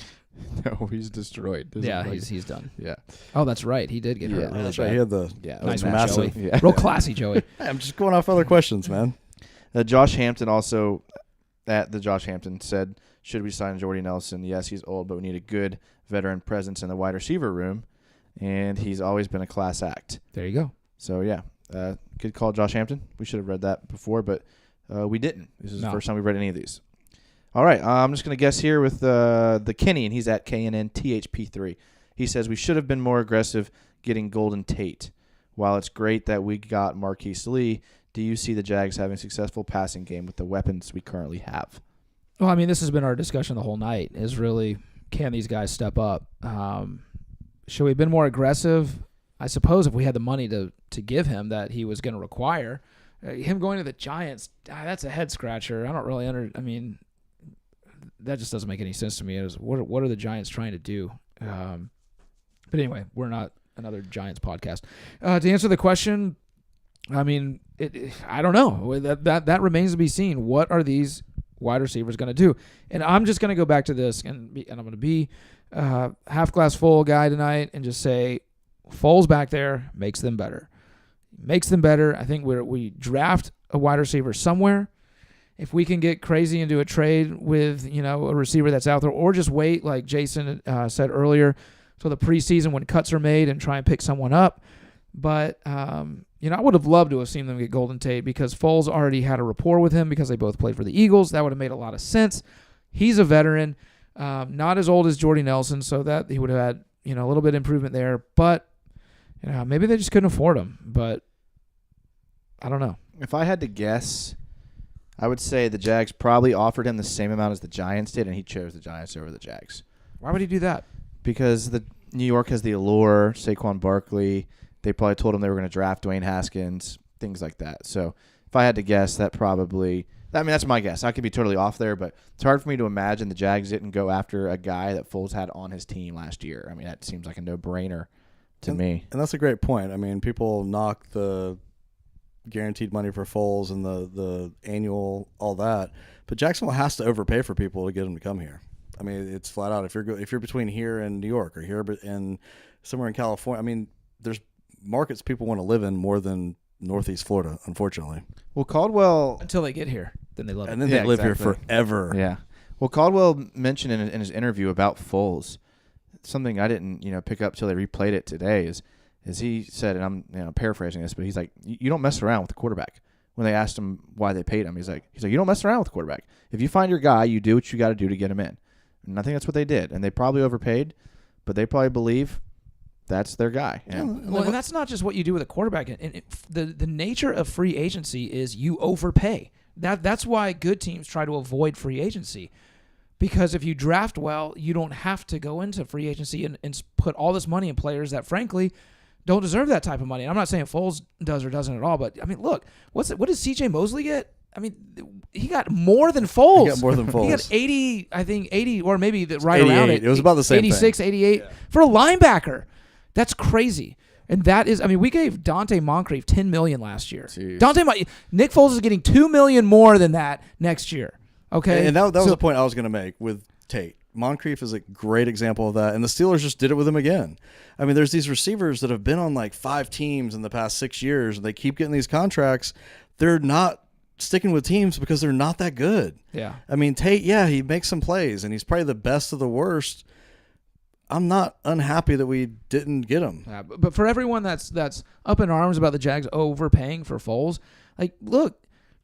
No, he's destroyed. He's done. Yeah. Oh, that's right. He did get hurt. That's right. He had the Nice match, massive. Joey. Real classy, Joey. Hey, I'm just going off other questions, man. Josh Hampton also, Josh Hampton said, should we sign Jordy Nelson? Yes, he's old, but we need a good veteran presence in the wide receiver room, and he's always been a class act. There you go. So, yeah, good call, Josh Hampton. We should have read that before, but we didn't. This is the first time we've read any of these. All right, I'm just going to guess here with the Kenny, and he's at KNNTHP3. He says we should have been more aggressive getting Golden Tate. While it's great that we got Marquise Lee, do you see the Jags having a successful passing game with the weapons we currently have? Well, I mean, this has been our discussion the whole night, is really, can these guys step up? Should we have been more aggressive? I suppose if we had the money to give him that he was going to require. Him going to the Giants, that's a head scratcher. I don't really that just doesn't make any sense to me. What are the Giants trying to do? But anyway, we're not another Giants podcast. To answer the question, I mean, I don't know. That remains to be seen. What are these wide receivers going to do? And I'm just going to go back to this, and I'm going to be half glass full guy tonight and just say Foles back there makes them better. I think we draft a wide receiver somewhere. If we can get crazy and do a trade with, a receiver that's out there, or just wait, like Jason said earlier, till the preseason when cuts are made and try and pick someone up. But, I would have loved to have seen them get Golden Tate because Foles already had a rapport with him because they both played for the Eagles. That would have made a lot of sense. He's a veteran, not as old as Jordy Nelson, so that he would have had, a little bit of improvement there. But, maybe they just couldn't afford him. But I don't know. If I had to guess, I would say the Jags probably offered him the same amount as the Giants did, and he chose the Giants over the Jags. Why would he do that? Because the New York has the allure, Saquon Barkley. They probably told him they were going to draft Dwayne Haskins, things like that. So if I had to guess, that's my guess. I could be totally off there, but it's hard for me to imagine the Jags didn't go after a guy that Foles had on his team last year. I mean, that seems like a no-brainer to me. And that's a great point. I mean, people knock the guaranteed money for Foles and the annual, all that, but Jacksonville has to overpay for people to get them to come here. I mean, it's flat out. If you're between here and New York or here and somewhere in California, I mean, there's markets people want to live in more than Northeast Florida, unfortunately. Well, Caldwell, until they get here, then they love it. And then they live here forever. Yeah. Well, Caldwell mentioned in his interview about Foles, something I didn't pick up till they replayed it today is he said, and I'm paraphrasing this, but he's like, you don't mess around with the quarterback. When they asked him why they paid him, he's like, you don't mess around with the quarterback. If you find your guy, you do what you got to do to get him in. And I think that's what they did. And they probably overpaid, but they probably believe that's their guy. And that's not just what you do with a quarterback. And the nature of free agency is you overpay. That's why good teams try to avoid free agency. Because if you draft well, you don't have to go into free agency and put all this money in players that, frankly, don't deserve that type of money. I'm not saying Foles does or doesn't at all, but, I mean, look, what does C.J. Mosley get? I mean, he got more than Foles. He got more than Foles. He got 80, or maybe right around it. It was about the same 86, thing. 88 for a linebacker. That's crazy. And that is, I mean, we gave Dante Moncrief $10 million last year. Jeez. Nick Foles is getting $2 million more than that next year. Okay, And that was the point I was going to make with Tate. Moncrief is a great example of that, and the Steelers just did it with him again. I mean, there's these receivers that have been on like 5 teams in the past 6 years, and they keep getting these contracts. They're not sticking with teams because they're not that good. Yeah. I mean, Tate, yeah, he makes some plays, and he's probably the best of the worst. I'm not unhappy that we didn't get him. Yeah, but for everyone that's up in arms about the Jags overpaying for Foles, like, look,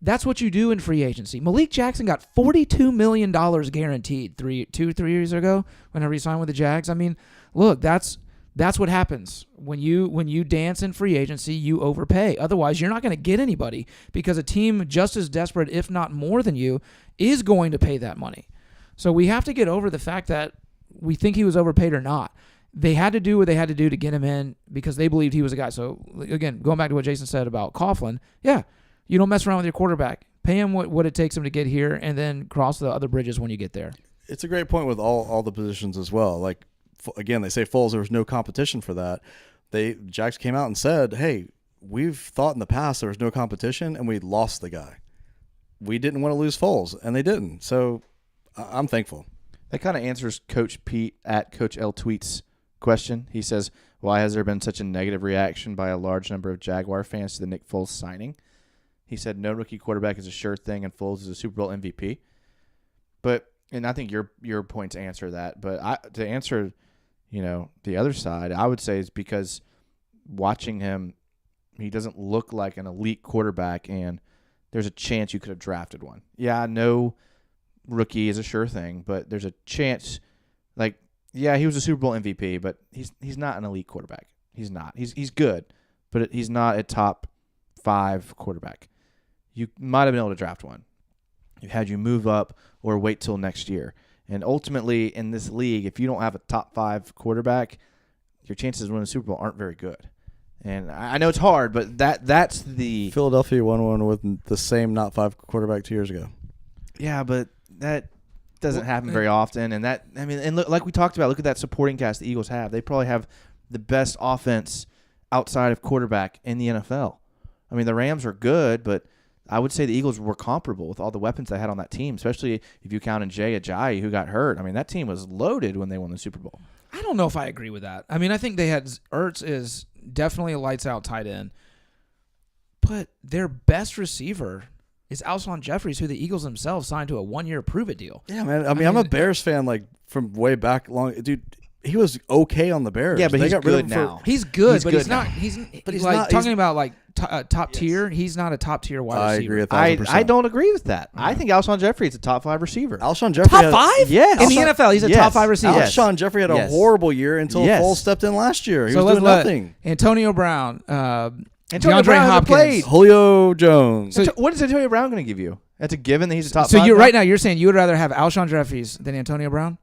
that's what you do in free agency. Malik Jackson got $42 million guaranteed 3 years ago whenever he signed with the Jags. I mean, look, that's what happens. When you dance in free agency, you overpay. Otherwise, you're not going to get anybody because a team just as desperate, if not more than you, is going to pay that money. So we have to get over the fact that we think he was overpaid or not. They had to do what they had to do to get him in because they believed he was a guy. So, again, going back to what Jason said about Coughlin, yeah, you don't mess around with your quarterback. Pay him what it takes him to get here and then cross the other bridges when you get there. It's a great point with all the positions as well. Like, again, they say Foles, there was no competition for that. Jags came out and said, hey, we've thought in the past there was no competition and we lost the guy. We didn't want to lose Foles, and they didn't. So I'm thankful. That kind of answers Coach Pete at Coach L Tweets question. He says, why has there been such a negative reaction by a large number of Jaguar fans to the Nick Foles signing? He said no rookie quarterback is a sure thing, and Foles is a Super Bowl MVP. And I think your points answer that. But to answer, the other side, I would say is because watching him, he doesn't look like an elite quarterback, and there's a chance you could have drafted one. Yeah, I know rookie is a sure thing, but there's a chance. Like, yeah, he was a Super Bowl MVP, but he's not an elite quarterback. He's not. He's good, but he's not a top 5 quarterback. You might have been able to draft one. Had you move up or wait till next year. And ultimately, in this league, if you don't have a top 5 quarterback, your chances of winning a Super Bowl aren't very good. And I know it's hard, but that's the Philadelphia won one with the same not 5 quarterback 2 years ago. Yeah, but that doesn't happen very often. And look, like we talked about, look at that supporting cast the Eagles have. They probably have the best offense outside of quarterback in the NFL. I mean, the Rams are good, but I would say the Eagles were comparable with all the weapons they had on that team, especially if you count in Jay Ajayi, who got hurt. I mean, that team was loaded when they won the Super Bowl. I don't know if I agree with that. I mean, I think they had Ertz is definitely a lights-out tight end, but their best receiver is Alshon Jeffries, who the Eagles themselves signed to a 1-year prove-it deal. Yeah, man. I mean, I'm a Bears fan, like, from way back long. Dude, he was okay on the Bears. Yeah, but they he's got rid of good him now. He's good, He's but good he's not. now. He's like not, talking about like top tier. He's not a top tier wide receiver. I agree 1,000%. I don't agree with that. I think Alshon Jeffrey is a top 5 receiver. Alshon Jeffrey Top 5? Yes. In the NFL, he's a Yes. top 5 receiver. Yes. Alshon Jeffrey had a Yes. horrible year until Yes. Foles stepped in last year. He So was doing let's let nothing. Antonio Brown, Antonio DeAndre Brown hasn't Hopkins. played. Julio Jones. So- What is Antonio Brown going to give you? That's a given that he's a top So 5 you're now? right now. You're saying you would rather have Alshon Jeffries than Antonio Brown?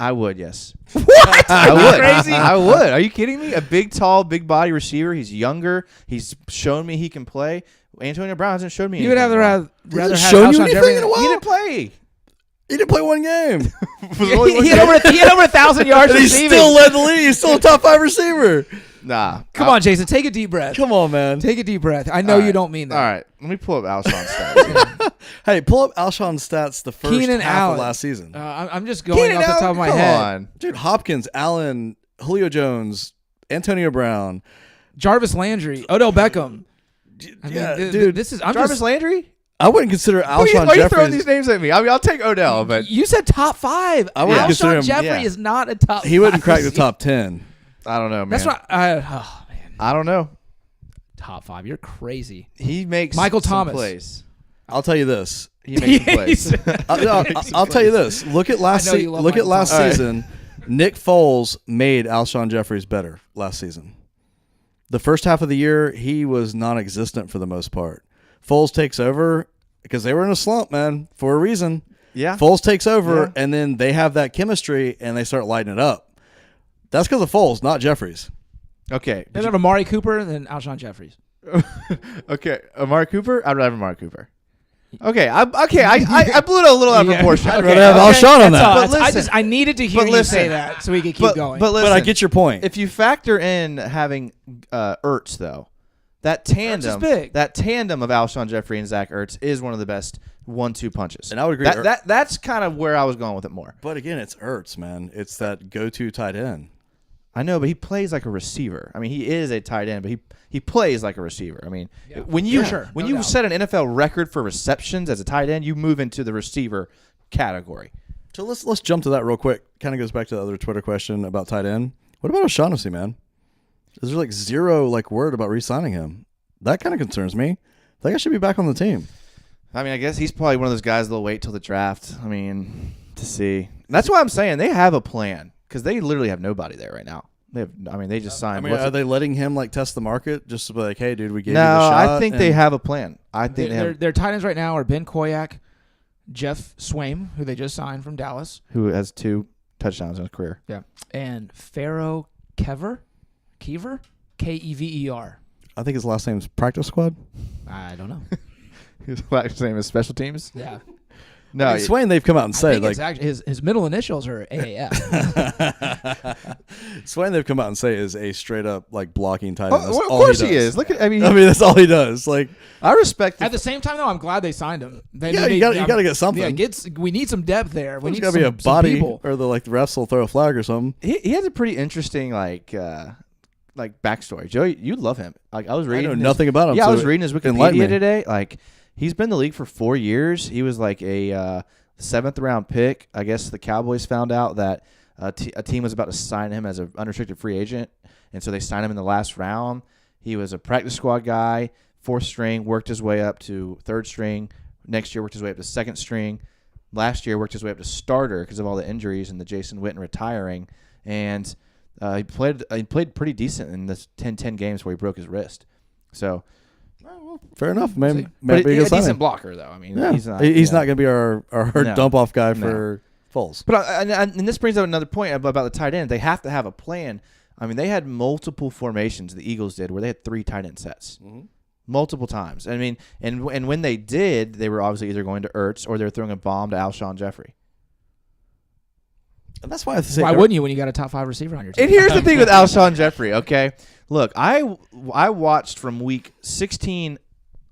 I would, yes. What? I Are you would. crazy? I would. Are you kidding me? A big, tall, big body receiver. He's younger. He's shown me he can play. Antonio Brown hasn't showed me You would anything. rather have shown you Alshon anything Jeffries. in a while? He didn't play. He didn't play one game. He had over 1,000 yards And he receiving. still led the league. He's still a top 5 receiver. Nah. Come on, Jason. Take a deep breath. Come on, man. Take a deep breath. I know All you right. don't mean that. All right. Let me pull up Alshon's stats. Hey, pull up Alshon's stats the first Keenan half Allen. of last season. I'm just going Keenan off the top Allen, of my come head. on. Dude, Hopkins, Allen, Julio Jones, Antonio Brown. Jarvis Landry, Odell Beckham. I Yeah, mean, dude. this is. I'm Jarvis just. Landry? I wouldn't consider Why are you Alshon throwing Jeffries. these names at me? I mean, I'll take Odell, but You said top 5. I wouldn't consider Alshon him- Jeffrey yeah. is not a top. He wouldn't 5 crack the receiver. top 10. I don't know, man. That's right. Oh man, I don't know. top 5. You're crazy. He makes Michael some Thomas. plays. I'll tell you this. He makes some plays. I'll tell you this. Look at last I know you love look at Michael last Thomas. season. Nick Foles made Alshon Jeffries better last season. The first half of the year, he was non-existent for the most part. Foles takes over because they were in a slump, man, for a reason. Yeah. Foles takes over, Yeah. and then they have that chemistry, and they start lighting it up. That's because of Foles, not Jeffries. Okay. I'd have Amari Cooper than Alshon Jeffries. Okay. Amari Cooper? I'd rather have Amari Cooper. Okay, I blew it a little out of proportion. Okay, Rather have Alshon on that's that. all. But listen, I needed to hear but you listen. say that so we could keep going. But listen, But I get your point. if you factor in having Ertz though, that tandem, is big. that tandem of Alshon Jeffrey and Zach Ertz is one of the best 1-2 punches. And I would agree. That's kind of where I was going with it more. But again, it's Ertz, man. It's that go-to tight end. I know, but he plays like a receiver. I mean, he is a tight end, but he plays like a receiver. I mean, Yeah, when you for sure, when no you doubt. set an NFL record for receptions as a tight end, you move into the receiver category. So let's jump to that real quick. Kind of goes back to the other Twitter question about tight end. What about O'Shaughnessy, man? Is there zero word about re-signing him? That kind of concerns me. I think I should be back on the team. I mean, I guess he's probably one of those guys that'll wait till the draft. I mean, to see. That's why I'm saying they have a plan because they literally have nobody there right now. They just signed. Are they letting him test the market just to be like, hey, dude, we gave No, you the shot? I think they have a plan. I think their tight ends right now are Ben Koyak, Jeff Swaim, who they just signed from Dallas, who has 2 touchdowns in his career. yeah, and Pharaoh Kever, Kever, Kever. I think his last name's Practice Squad. I don't know. His last name is Special Teams. Yeah. No, Swain, they've come out and I said think it's actually his middle initials are AAF. Swain, they've come out and say is a straight up blocking tight end. of That's all course he does. is. Look at. I mean, that's all he does. I respect. At the same time, though, I'm glad they signed him. You gotta get something. Yeah, we need some depth there. We There's need gotta be a some body, people. or the refs will throw a flag or something. He has a pretty interesting backstory. Joey, you love him. I was I reading know nothing about him. Yeah, I so was reading his enlighten Wikipedia me. today. He's been in the league for 4 years. He was a 7th round pick. I guess the Cowboys found out that a team was about to sign him as an unrestricted free agent, and so they signed him in the last round. He was a practice squad guy, 4th string, worked his way up to 3rd string. Next year, worked his way up to 2nd string. Last year, worked his way up to starter because of all the injuries and the Jason Witten retiring. And he played pretty decent in the 10 games where he broke his wrist. So, Fair enough. Maybe but be a a good signing. decent blocker though. I mean, Yeah. he's not going to be our No. dump off guy for Foles. But and this brings up another point about the tight end. They have to have a plan. I mean, they had multiple formations. The Eagles did where they had 3 tight end sets, multiple times. I mean, and when they did, they were obviously either going to Ertz or they were throwing a bomb to Alshon Jeffrey. And that's why I have to say, Why wouldn't you when you got a top 5 receiver on your team? And here's the thing with Alshon Jeffrey. Okay, look, I watched from week 16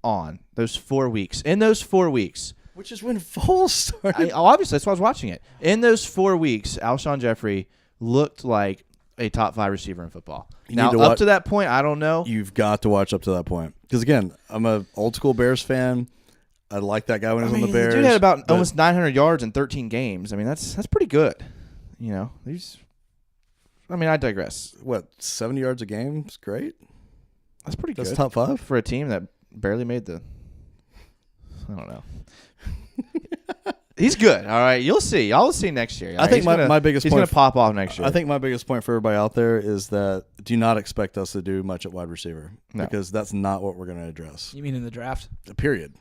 on those 4 weeks. In those 4 weeks. which is when Foles started. Obviously, that's why I was watching it. In those 4 weeks, Alshon Jeffrey looked like a top 5 receiver in football. Now, up to that point, I don't know. You've got to watch up to that point. Because, again, I'm a old school Bears fan. I like that guy when he was on the Bears. The dude had about almost 900 yards in 13 games. I mean, that's pretty good. You know, I digress. What, 70 yards a game? It's great. That's pretty good. That's top 5? For a team that barely made the... I don't know. He's good. All right. You'll see. Y'all will see next year. I think my biggest he's point... going to pop off next year. I think my biggest point for everybody out there is that do not expect us to do much at wide receiver. No. Because that's not what we're going to address. You mean in the draft? Period.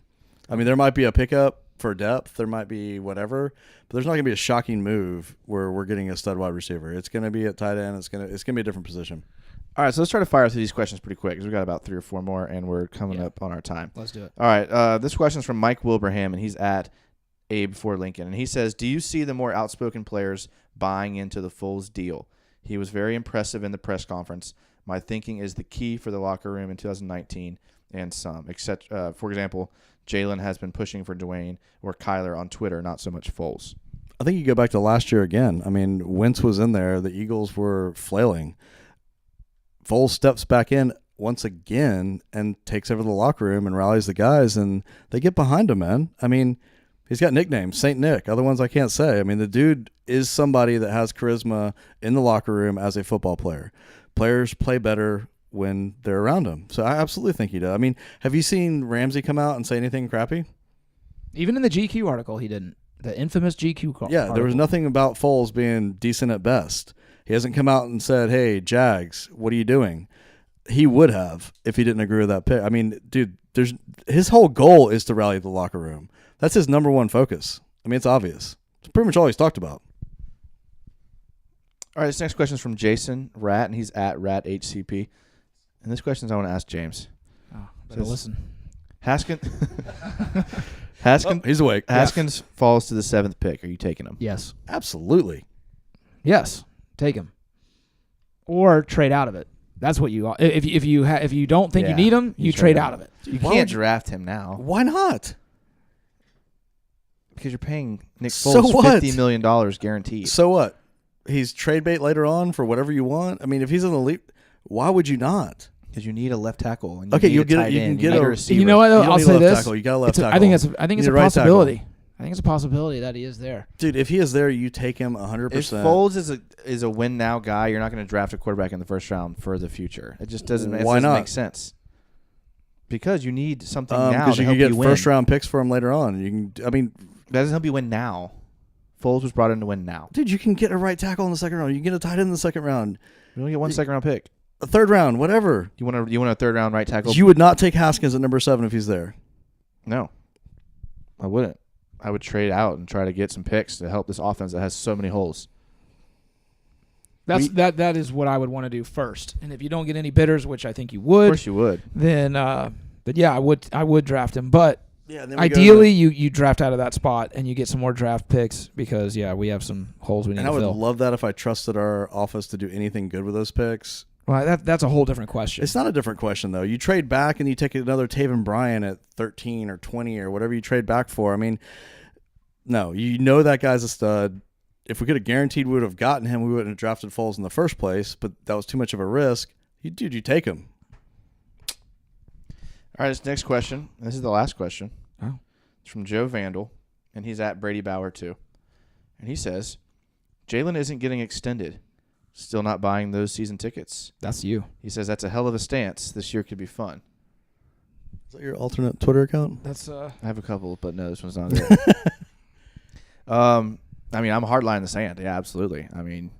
I mean, there might be a pickup for depth. There might be whatever. But there's not going to be a shocking move where we're getting a stud wide receiver. It's going to be at tight end. It's going to be a different position. All right, so let's try to fire through these questions pretty quick because we've got about 3 or 4 more, and we're coming up on our time. Let's do it. All right, this question is from Mike Wilbraham, and he's at Abe for Lincoln. And he says, do you see the more outspoken players buying into the Foles deal? He was very impressive in the press conference. My thinking is the key for the locker room in 2019 and some. For example, Jalen has been pushing for Dwayne or Kyler on Twitter, not so much Foles. I think you go back to last year again. I mean, Wentz was in there. The Eagles were flailing. Foles steps back in once again and takes over the locker room and rallies the guys, and they get behind him, man. I mean, he's got nicknames, St. Nick, other ones I can't say. I mean, the dude is somebody that has charisma in the locker room as a football player. Players play better when they're around him. So I absolutely think he does. I mean, have you seen Ramsey come out and say anything crappy? Even in the GQ article, he didn't. The infamous GQ article. Yeah, there was nothing about Foles being decent at best. He hasn't come out and said, hey, Jags, what are you doing? He would have if he didn't agree with that pick. I mean, dude, his whole goal is to rally the locker room. That's his number one focus. I mean, it's obvious. It's pretty much all he's talked about. All right, this next question is from Jason Rat, and he's at RatHCP. And this question is I want to ask James. Oh, better listen. Haskins, He's awake. Haskins falls to the 7th pick. Are you taking him? Yes. Absolutely. Yes. Take him. Or trade out of it. That's what you. If you don't think you Yeah, need him, you you trade trade out. out of it. You Why can't would you- draft him now Why not? because you're paying Nick So Foles what? $50 million guaranteed. So what? He's trade bait later on for whatever you want. I mean, if he's an elite, why would you not? Because you need a left tackle. And Okay, need you'll a get it- tight you end, can get need a- receiver. You know what? You Though? don't I'll need a say left this. tackle. You got a left It's tackle. I think it's You a need a right tackle. possibility. I think it's a possibility that he is there. Dude, if he is there, you take him If 100%. Foles is a win now guy, you're not going to draft a quarterback in the first round for the future. It just doesn't. Why not? Make sense. Because you need something now Because to you help can get you win. first round picks for him later on. You can. I mean, That doesn't help you win now. Foles was brought in to win now. dude, you can get a right tackle in the second round. You can get a tight end in the second round, You only get one second round pick. a third round, whatever. You want a third round right tackle? You would not take Haskins at number 7 if he's there. No, I wouldn't. I would trade out and try to get some picks to help this offense that has so many holes. That is what I would want to do first. And if you don't get any bidders, which I think you Of would, course, you would. then but yeah, I would draft him. But Yeah. And then ideally, you draft out of that spot and you get some more draft picks because we have some holes we need and to I would fill. love that if I trusted our office to do anything good with those picks. Well, that's a whole different question. It's not a different question though. You trade back and you take another Taven Bryan at 13 or 20 or whatever you trade back for. I mean, no, you know that guy's a stud. If we could have guaranteed we would have gotten him, we wouldn't have drafted Foles in the first place. But that was too much of a risk. You take him. All right, this next question. This is the last question. Oh. It's from Joe Vandal, and he's at Brady Bauer too. And he says, Jalen isn't getting extended. Still not buying those season tickets. That's you. He says that's a hell of a stance. This year could be fun. Is that your alternate Twitter account? That's I have a couple, but no, this one's not it. I mean, I'm a hard line in the sand. Yeah, absolutely. I mean,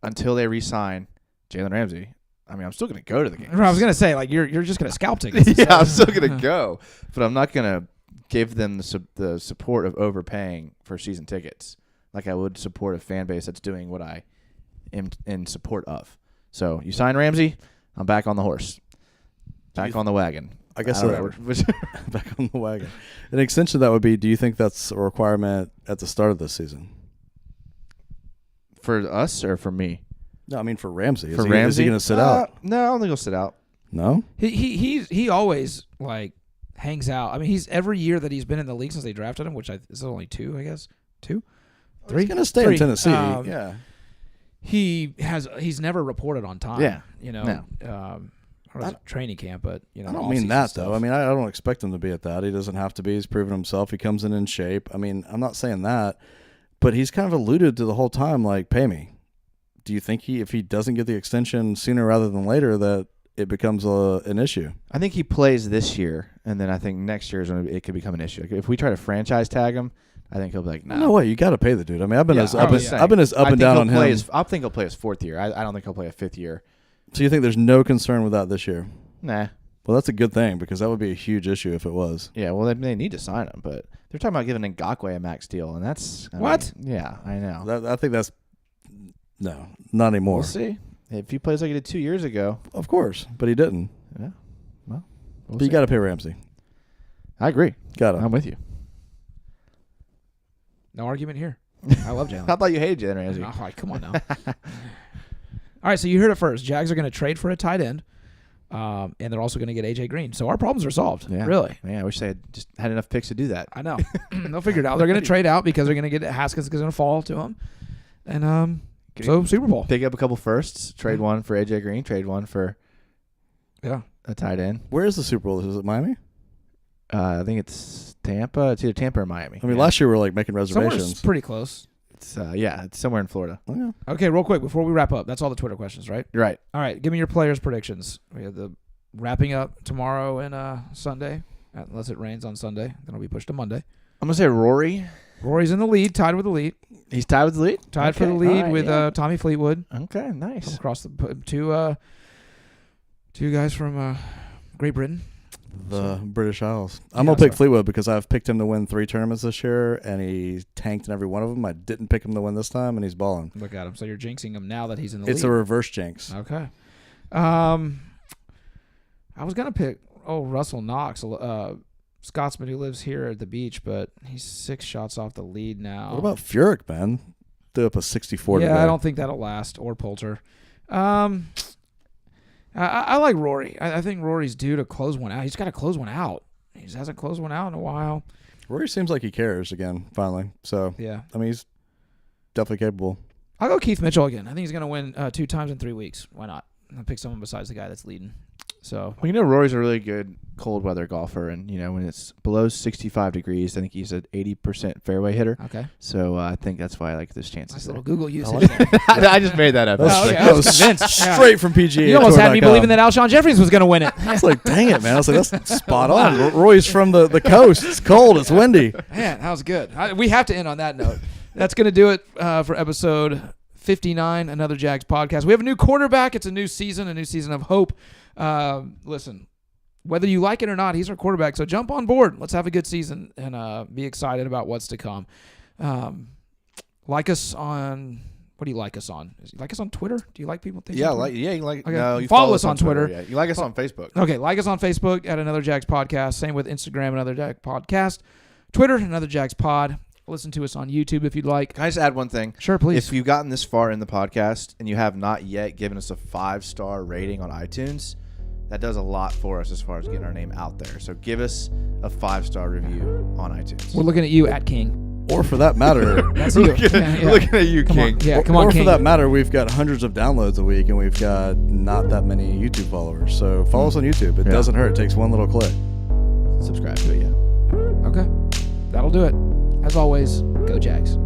until they re-sign Jalen Ramsey, I mean, I'm still going to go to the games. I was gonna say you're just gonna scalp tickets. Yeah, I'm still going to go, but I'm not going to give them the support of overpaying for season tickets like I would support a fan base that's doing what I am in support of. So you sign Ramsey, I'm back on the horse, back on the wagon. I guess don't that know. would back on the wagon. An extension of that would be, do you think that's a requirement at the start of this season? For us or for me? No, I mean for Ramsey. For Is Ramsey, he going to sit out? No, I don't think he'll sit out. No? He always hangs out. I mean, he's every year that he's been in the league since they drafted him, which is only 2, I guess. 2, 3. He's going to stay 3. in Tennessee. Um, Yeah. He's never reported on time. Yeah. Or was it training camp, but I don't off-season mean that, stuff. though. I mean, I don't expect him to be at that. He doesn't have to be. He's proven himself. He comes in shape. I mean, I'm not saying that. But he's kind of alluded to the whole time, pay me. Do you think if he doesn't get the extension sooner rather than later, that it becomes an issue? I think he plays this year, and then I think next year is when it could become an issue. If we try to franchise tag him, I think he'll be like, No way. You got to pay the dude. I mean, I've been as up I'm and saying. I've been as up I and think down he'll on play him. I think he'll play his 4th year. I don't think he'll play a 5th year. So you think there's no concern with that this year? Nah. Well, that's a good thing because that would be a huge issue if it was. Yeah, well, they need to sign him, but they're talking about giving Ngakoue a max deal, and that's What? Yeah, I know. I think that's no, not anymore. We'll see if he plays like he did 2 years ago. Of course, but he didn't. Yeah, well, we'll But you see. got to pay Ramsey. I agree. Got to. I'm with you. No argument here. I love Jalen. I thought you hated Jalen Ramsey. All right, come on now. All right, so you heard it first. Jags are going to trade for a tight end, and they're also going to get A.J. Green. So our problems are solved, Yeah, really. Man, I wish they had just had enough picks to do that. I know. They'll figure it out. They're going to trade out because they're going to get Haskins is going to fall to them. And so Super Bowl. Pick up a couple firsts, trade one for A.J. Green, trade one for Yeah. a tight end. Where is the Super Bowl? Is it Miami? I think it's Tampa. It's either Tampa or Miami. I mean, Yeah. last year we were making Somewhere reservations. pretty close. It's somewhere in Florida. Oh, yeah. Okay, real quick before we wrap up. That's all the Twitter questions, right? You're right. All right, give me your players' predictions. We have the wrapping up tomorrow and Sunday, unless it rains on Sunday. Then it'll be pushed to Monday. I'm gonna say Rory. Rory's in the lead, tied with the lead. He's tied with the lead. Tied for Okay, the lead all right, with yeah. Tommy Fleetwood. Okay, nice. Across the two guys from Great Britain. The British Isles. I'm Yeah, going to pick so- Fleetwood because I've picked him to win 3 tournaments this year, and he tanked in every one of them. I didn't pick him to win this time, and he's balling. Look at him. So you're jinxing him now that he's in the It's lead. a reverse jinx. Okay. I was gonna pick Russell Knox Scotsman who lives here at the beach, but he's 6 shots off the lead now. What about Furyk, man? Threw up a 64 Yeah, today. I don't think that'll last, or Poulter. I like Rory. I think Rory's due to close one out. He's got to close one out. He just hasn't closed one out in a while. Rory seems like he cares again, finally. So, Yeah. I mean, he's definitely capable. I'll go Keith Mitchell again. I think he's going to win 2 times in 3 weeks. Why not? I'll pick someone besides the guy that's leading. So Well, Rory's a really good cold weather golfer, and when it's below 65 degrees, I think he's an 80% fairway hitter. okay, So I think that's why I like this chances. nice there. little Google usage. I just made that up. Oh, okay. I was convinced. Yeah. Straight from PGA. You almost had me believing that Alshon Jeffries was going to win it. It's like, dang it, man. I was like, that's spot on. Roy's from the coast. It's cold. It's windy. Man, that was good. We have to end on that note. That's going to do it for episode 59, another Jags podcast. We have a new quarterback. It's a new season of hope. Listen, whether you like it or not, he's our quarterback. So jump on board. Let's have a good season and be excited about what's to come. Like us on. What do you like us on? You like us on Twitter? Do you like people? Yeah, on Twitter? you like. Okay. No, you Follow us on Twitter. Yeah. You like us on Facebook. Okay, like us on Facebook at Another Jags Podcast. Same with Instagram, Another Jags Podcast. Twitter, Another Jags Pod. Listen to us on YouTube if you'd like. Can I just add one thing? Sure, please. If you've gotten this far in the podcast and you have not yet given us a 5-star rating on iTunes, that does a lot for us as far as getting our name out there. So give us a 5-star review on iTunes. We're looking at you at King. Or for that matter, That's you. Looking at you, Come King. on. Yeah, come on, or King. for that matter, we've got hundreds of downloads a week, and we've got not that many YouTube followers. So follow us on YouTube. It doesn't hurt. It takes one little click. Subscribe to it, yeah. Okay. That'll do it. As always, go Jags.